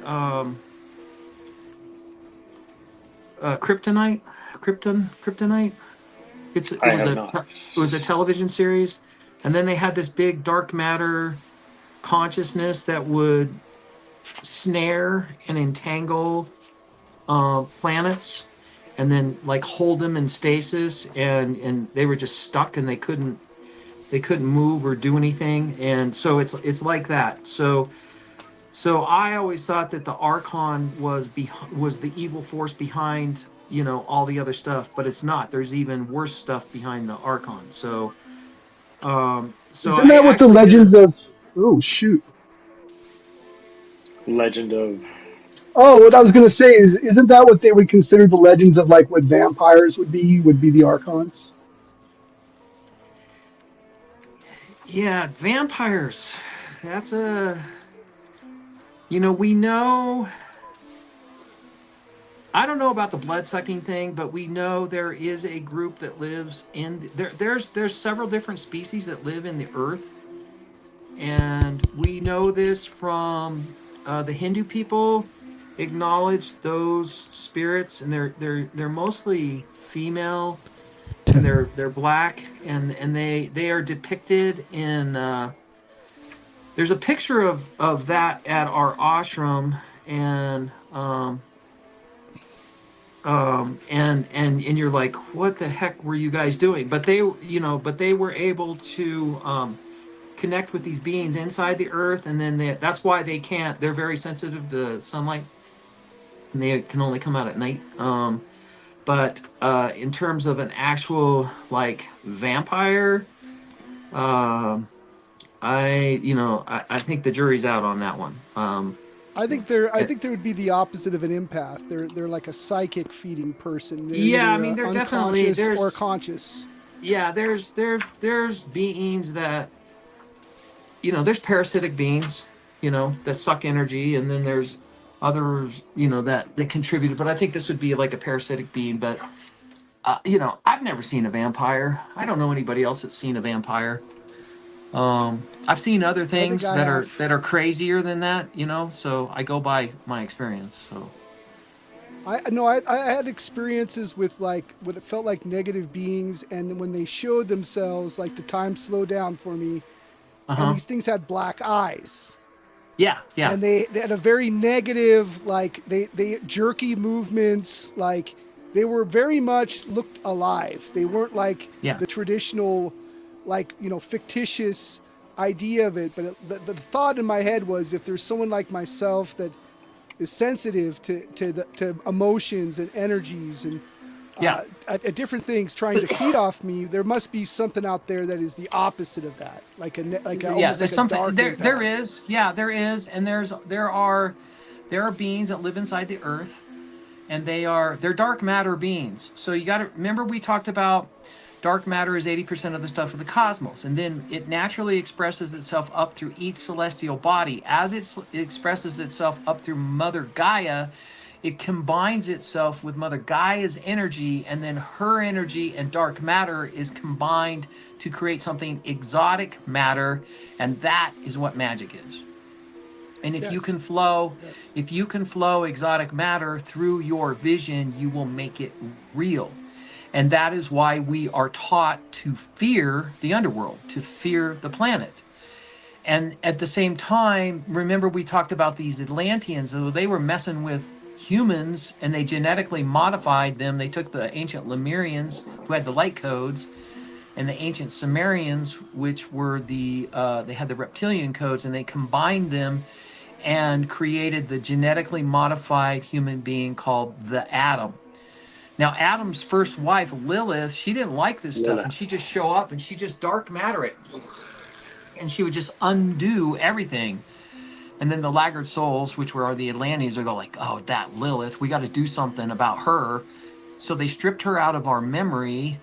Kryptonite? Kryptonite? I have not. It was a television series, and then they had this big dark matter consciousness that would snare and entangle planets, and then like hold them in stasis, and they were just stuck, and they couldn't move or do anything. And so it's like that. So I always thought that the Archon was the evil force behind, you know, all the other stuff, but it's not. There's even worse stuff behind the Archon. So isn't that what the legends of? Oh shoot! Legend of. Oh, what I was gonna say is, isn't that what they would consider the legends of, like what vampires would be? Would be the archons? Yeah, vampires. That's you know, we know. I don't know about the blood sucking thing, but we know there is a group that lives in there's several different species that live in the earth, and we know this from the Hindu people acknowledge those spirits, and they're mostly female, and they're black, and they are depicted in there's a picture of that at our ashram, and and you're like, what the heck were you guys doing? But they were able to connect with these beings inside the earth, and then that's why they're very sensitive to sunlight, and they can only come out at night. But in terms of an actual like vampire, I think the jury's out on that one. I think they would be the opposite of an empath. They're like a psychic feeding person. They're Yeah, I mean, they're definitely unconscious or conscious. Yeah, there's beings that, you know, there's parasitic beings, you know, that suck energy, and then there's others, you know, that contribute. But I think this would be like a parasitic being. But you know, I've never seen a vampire. I don't know anybody else that's seen a vampire. I've seen other things that are crazier than that, you know. So I go by my experience. So I had experiences with like what it felt like negative beings, and then when they showed themselves, like the time slowed down for me, and these things had black eyes. Yeah. And they had a very negative, like they jerky movements, like they were very much looked alive. They weren't like the traditional, like, you know, fictitious idea of it. But the thought in my head was, if there's someone like myself that is sensitive to emotions and energies and at different things trying to feed off me, there must be something out there that is the opposite of that, there's something there is, and there are beings that live inside the earth, and they're dark matter beings. So you got to remember, we talked about dark matter is 80% of the stuff of the cosmos, and then it naturally expresses itself up through each celestial body. As it expresses itself up through Mother Gaia, it combines itself with Mother Gaia's energy, and then her energy and dark matter is combined to create something exotic matter, and that is what magic is. And if you Yes. can flow, Yes. if you can flow exotic matter through your vision, you will make it real. And that is why we are taught to fear the underworld, to fear the planet. And at the same time, remember we talked about these Atlanteans, though they were messing with humans and they genetically modified them. They took the ancient Lemurians who had the light codes and the ancient Sumerians, which were they had the reptilian codes, and they combined them and created the genetically modified human being called the Atom. Now, Adam's first wife, Lilith, she didn't like this stuff, and she just show up and she just dark matter it. And she would just undo everything. And then the laggard souls, which were the Atlanteans, would go like, oh, that Lilith, we got to do something about her. So they stripped her out of our memory.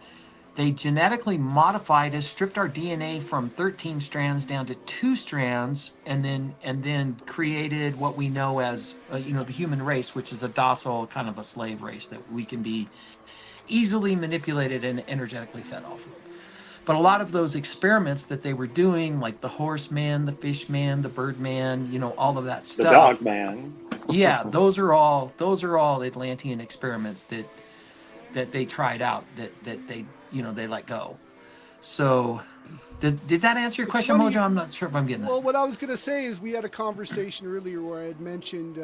They genetically modified us, stripped our DNA from 13 strands down to 2 strands, and then created what we know as the human race, which is a docile kind of a slave race that we can be easily manipulated and energetically fed off of. But a lot of those experiments that they were doing, like the horseman, the fishman, the birdman, all of that stuff. The dog man. Yeah, those are all Atlantean experiments that they tried out, that they they let go. So did that answer your question, funny. MoJoE? I'm not sure if I'm getting that. Well, what I was going to say is we had a conversation earlier where I had mentioned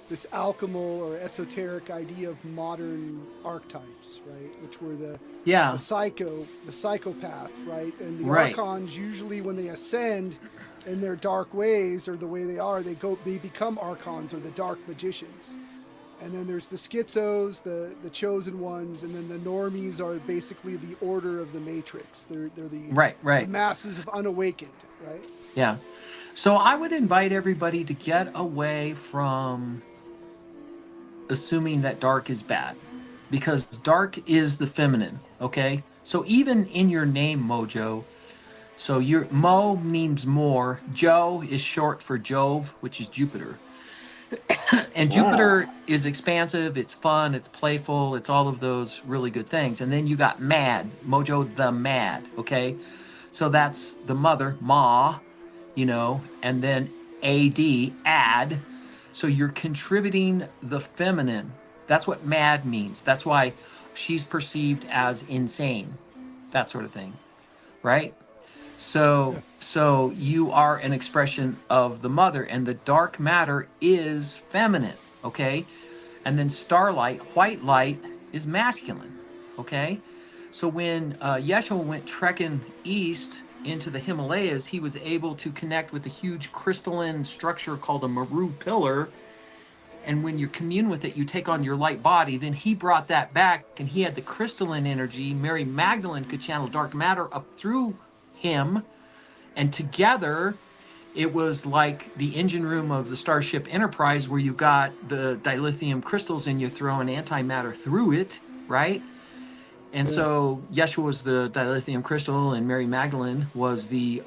this alchemal or esoteric idea of modern archetypes, right? Which were the psychopath, right? And the archons usually, when they ascend in their dark ways or the way they are, they become archons or the dark magicians. And then there's the schizos, the chosen ones, and then the normies are basically the order of the matrix. They're the masses of unawakened, right? Yeah. So I would invite everybody to get away from assuming that dark is bad, because dark is the feminine, okay? So even in your name, MoJoE, so your Mo means more, Joe is short for Jove, which is Jupiter. And Jupiter is expansive, it's fun, it's playful, it's all of those really good things. And then you got Mad, MoJoE the Mad, okay? So that's the mother, Ma, and then add. So you're contributing the feminine. That's what mad means. That's why she's perceived as insane, that sort of thing, right? So you are an expression of the mother, and the dark matter is feminine, okay? And then starlight, white light, is masculine, okay? So when Yeshua went trekking east into the Himalayas, he was able to connect with a huge crystalline structure called a Meru pillar. And when you commune with it, you take on your light body. Then he brought that back, and he had the crystalline energy. Mary Magdalene could channel dark matter up through him. And together, it was like the engine room of the Starship Enterprise, where you got the dilithium crystals and you throw an antimatter through it, right? And so Yeshua was the dilithium crystal, and Mary Magdalene was the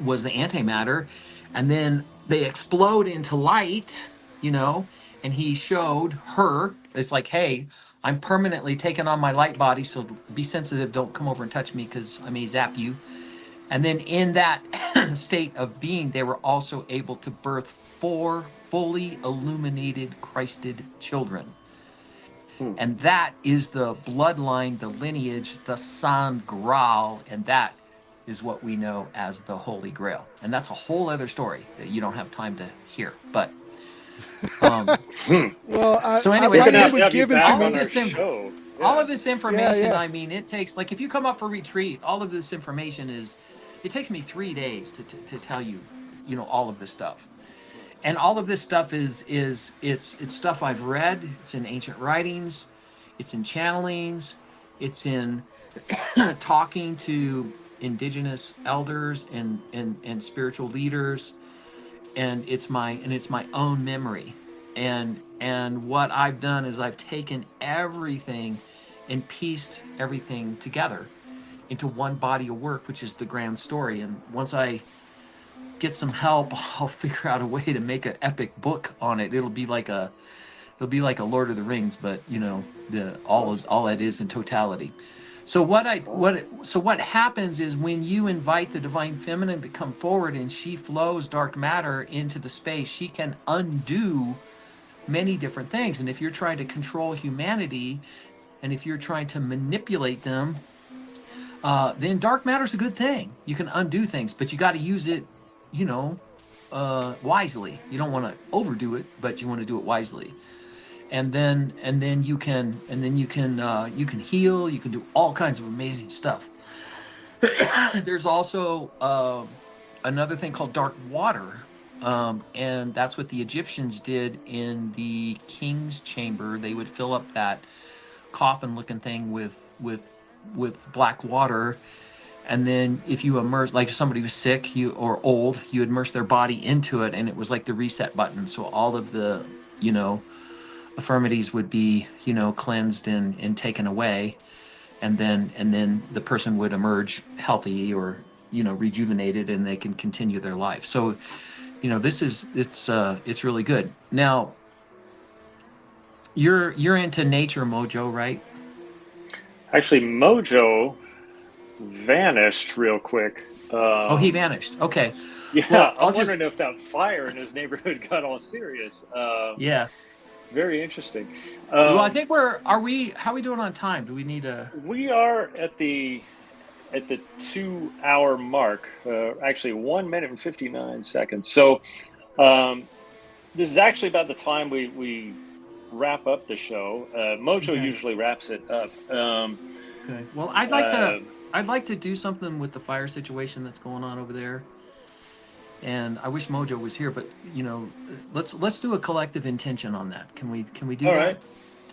antimatter, and then they explode into light, and he showed her. It's like, hey, I'm permanently taking on my light body, so be sensitive. Don't come over and touch me, because I may zap you. And then in that state of being, they were also able to birth 4 fully illuminated Christed children. And that is the bloodline, the lineage, the San Graal, and that is what we know as the Holy Grail. And that's a whole other story that you don't have time to hear. But so anyway, my name was given to me. All of this information, I mean, it takes, like, if you come up for retreat, all of this information it takes me 3 days to tell you, all of this stuff. And all of this stuff it's stuff I've read. It's in ancient writings. It's in channelings. It's in talking to indigenous elders and spiritual leaders. And it's my own memory. And what I've done is I've taken everything and pieced everything together into one body of work, which is the grand story. And once I get some help, I'll figure out a way to make an epic book on it. It'll be like It'll be like a Lord of the Rings, but you know, all that is in totality. So what happens is when you invite the divine feminine to come forward and she flows dark matter into the space, she can undo many different things. And if you're trying to control humanity, and if you're trying to manipulate them, then dark matter's a good thing. You can undo things, but you got to use it, you know, wisely. You don't want to overdo it, but you want to do it wisely. And then you can heal. You can do all kinds of amazing stuff. There's also another thing called dark water, and that's what the Egyptians did in the king's chamber. They would fill up that coffin-looking thing with black water, and then if you immerse, like if somebody was sick or old, you immerse their body into it, and it was like the reset button. So all of the, you know, infirmities would be, you know, cleansed and taken away, and then the person would emerge healthy or, you know, rejuvenated, and they can continue their life. So, you know, it's really good. Now, you're into nature, MoJoE, right? Actually, MoJoE vanished real quick. Oh, he vanished. Okay. Yeah, well, I'm wondering if that fire in his neighborhood got all serious. Yeah. Very interesting. Well, I think how are we doing on time? Do we need a... We are at the 2-hour mark, actually 1 minute and 59 seconds. So this is actually about the time we wrap up the show. MoJoE usually wraps it up. Okay. Well, I'd like to do something with the fire situation that's going on over there. And I wish MoJoE was here, but you know, let's do a collective intention on that. Can we do that? All right.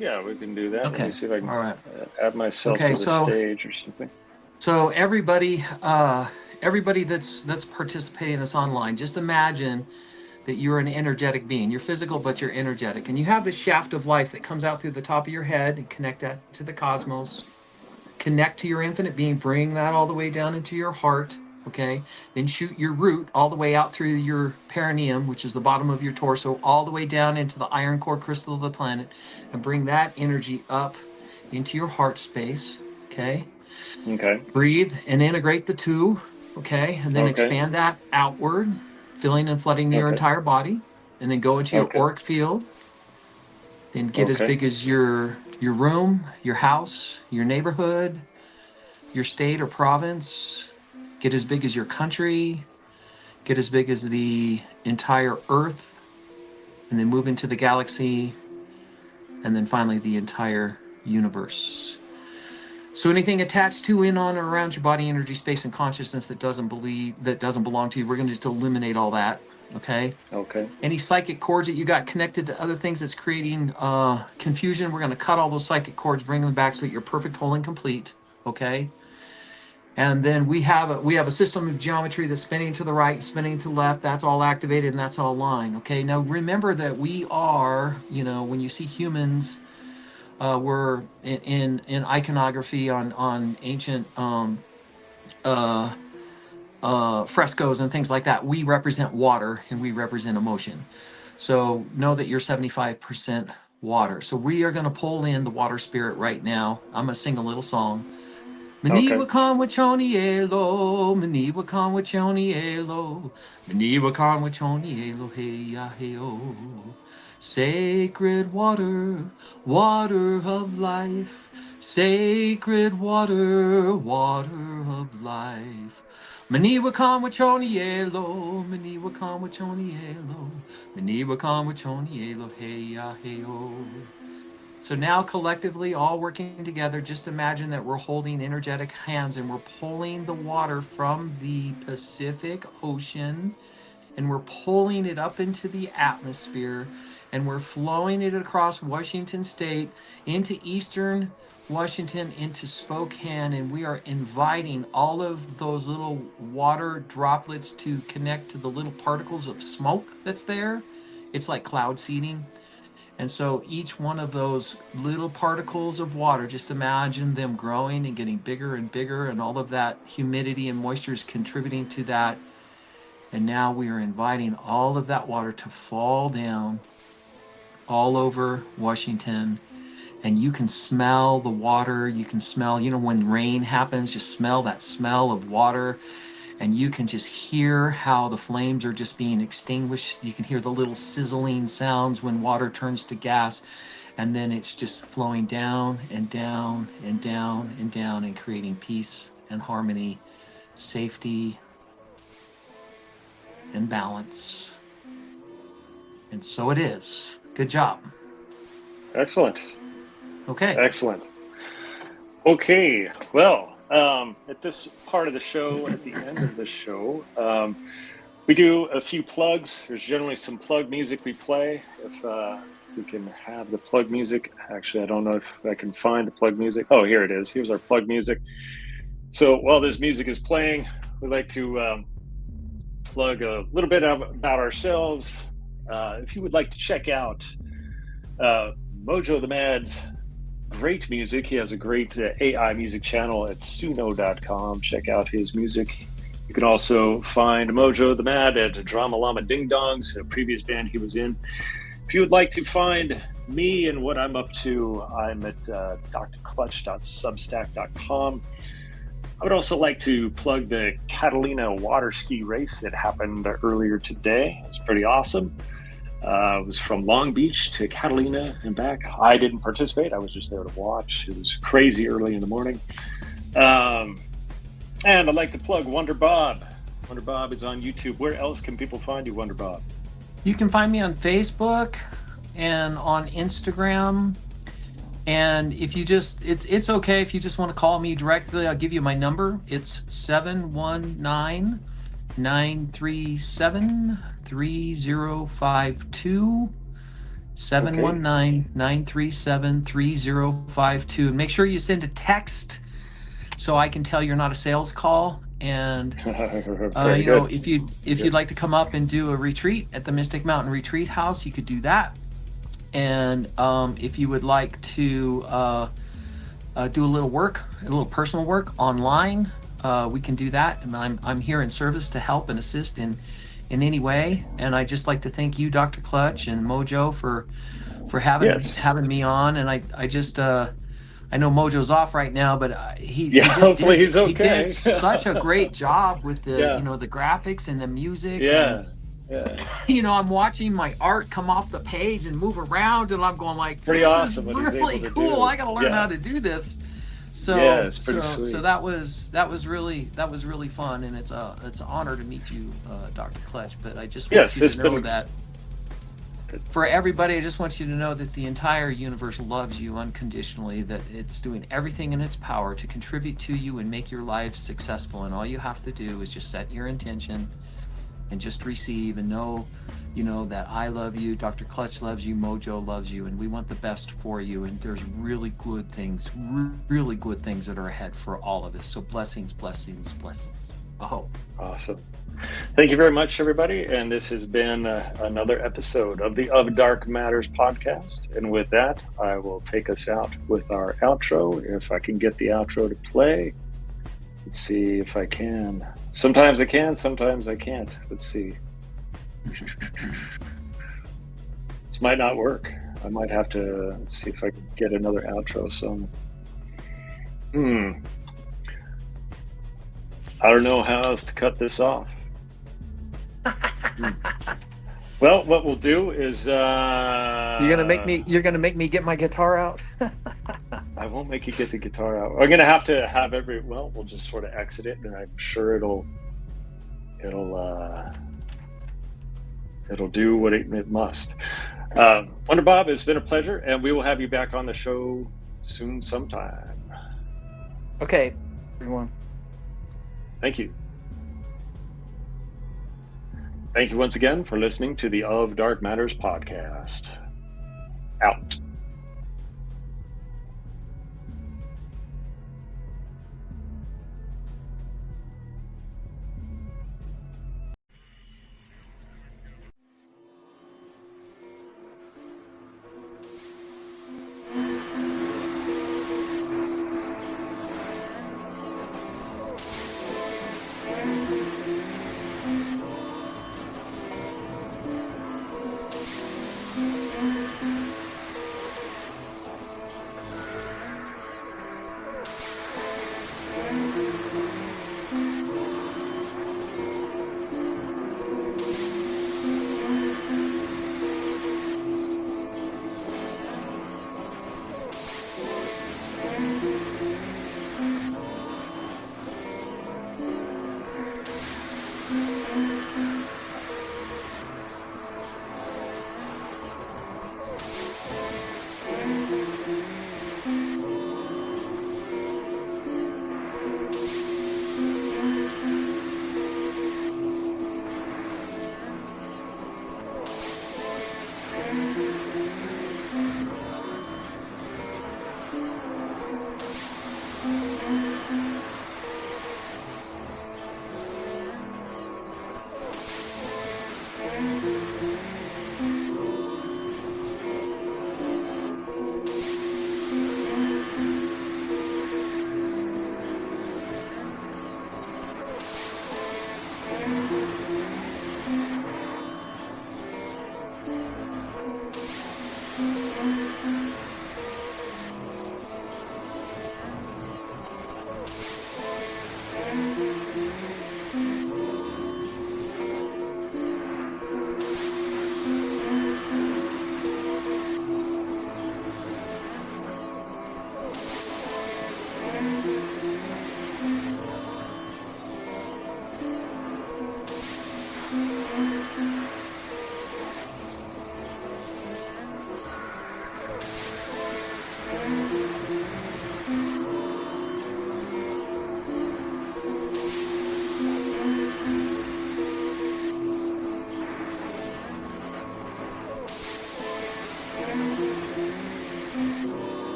Yeah, we can do that. Okay. Let me see if I can All right. add myself to the stage or something. So everybody that's participating in this online, just imagine that you're an energetic being. You're physical, but you're energetic, and you have this shaft of life that comes out through the top of your head and connect that to the cosmos. Connect to your infinite being, bring that all the way down into your heart. Okay, then shoot your root all the way out through your perineum, which is the bottom of your torso, all the way down into the iron core crystal of the planet, and bring that energy up into your heart space. Okay. Breathe and integrate the two. Okay, and then expand that outward, filling and flooding your entire body, and then go into your auric field. Then get as big as your room, your house, your neighborhood, your state or province. Get as big as your country, get as big as the entire Earth, and then move into the galaxy, and then finally the entire universe. So anything attached to, in, on, or around your body, energy, space, and consciousness that doesn't belong to you, we're going to just eliminate all that, okay? Okay. Any psychic cords that you got connected to other things that's creating confusion, we're going to cut all those psychic cords, bring them back so that you're perfect, whole, and complete, okay? And then we have a system of geometry that's spinning to the right, spinning to the left. That's all activated, and that's all aligned. Okay. Now remember that we are, you know, when you see humans, we're in iconography on ancient frescoes and things like that. We represent water and we represent emotion. So know that you're 75% water. So we are going to pull in the water spirit right now. I'm going to sing a little song. Maniwa kan wachoni elo, maniwa kan wachoni elo, maniwa kan wachoni elo, hey ya hey oh. Sacred water, water of life, sacred water, water of life. Maniwa kan wachoni elo, maniwa kan wachoni elo, maniwa kan wachoni elo, hey ya hey oh. So now collectively, all working together, just imagine that we're holding energetic hands and we're pulling the water from the Pacific Ocean and we're pulling it up into the atmosphere and we're flowing it across Washington State into Eastern Washington, into Spokane, and we are inviting all of those little water droplets to connect to the little particles of smoke that's there. It's like cloud seeding. And so each one of those little particles of water, just imagine them growing and getting bigger and bigger, and all of that humidity and moisture is contributing to that. And now we are inviting all of that water to fall down all over Washington, and you can smell the water. You can smell, when rain happens, just smell that smell of water, and you can just hear how the flames are just being extinguished. You can hear the little sizzling sounds when water turns to gas, and then it's just flowing down and down and down and down and creating peace and harmony, safety and balance. And so it is. Good job. Excellent. Okay. Excellent. Okay. Well, at this part of the show, at the end of the show, we do a few plugs. There's generally some plug music we play. If we can have the plug music. Actually, I don't know if I can find the plug music. Oh, here it is. Here's our plug music. So while this music is playing, we'd like to plug a little bit about ourselves. If you would like to check out MoJoE the Mad's great music, he has a great AI music channel at suno.com. Check out his music. You can also find MoJoE the Mad at Drama Llama Ding Dongs, a previous band he was in. If you would like to find me and what I'm up to, I'm at Dr.Clutch.substack.com. I would also like to plug the Catalina water ski race that happened earlier today. It was pretty awesome. It was from Long Beach to Catalina and back. I didn't participate. I was just there to watch. It was crazy early in the morning. And I'd like to plug Wonder Bob. Wonder Bob is on YouTube. Where else can people find you, Wonder Bob? You can find me on Facebook and on Instagram. And if you just, it's okay if you just want to call me directly. I'll give you my number. It's 719-937-3052. 719-937-3052. And make sure you send a text so I can tell you're not a sales call. And if you'd like to come up and do a retreat at the Mystic Mountain Retreat House, you could do that. And if you would like to do a little personal work online, we can do that. And I'm here in service to help and assist in any way. And I just like to thank you, Dr. Clutch and MoJoE, for having me on. And I just I know MoJoE's off right now, but hopefully he's okay. He did such a great job with the the graphics and the music. Yeah. And, I'm watching my art come off the page and move around, and I'm going like, pretty awesome. This is really cool. I got to learn how to do this. So it's pretty sweet. So that was really fun, and it's an honor to meet you, Dr. Clutch. But I just want you to know that for everybody, I just want you to know that the entire universe loves you unconditionally, that it's doing everything in its power to contribute to you and make your lives successful. And all you have to do is just set your intention and just receive and know, that I love you, Dr. Clutch loves you, MoJoE loves you, and we want the best for you. And there's really good things that are ahead for all of us. So blessings, blessings, blessings. I hope. Awesome. Thank you very much, everybody. And this has been another episode of the Of Dark Matters podcast. And with that, I will take us out with our outro. If I can get the outro to play. Let's see if I can. Sometimes I can, sometimes I can't. Let's see. This might not work. I might have to, let's see if I can get another outro song. I don't know how else to cut this off. Well, what we'll do is you're gonna make me get my guitar out. I won't make you get the guitar out. I'm gonna have to have we'll just sort of exit it, and I'm sure it'll do what it must. Wonder Bob, it's been a pleasure, and we will have you back on the show soon sometime. Okay, everyone. Thank you. Thank you once again for listening to the Of Dark Matters podcast. Out.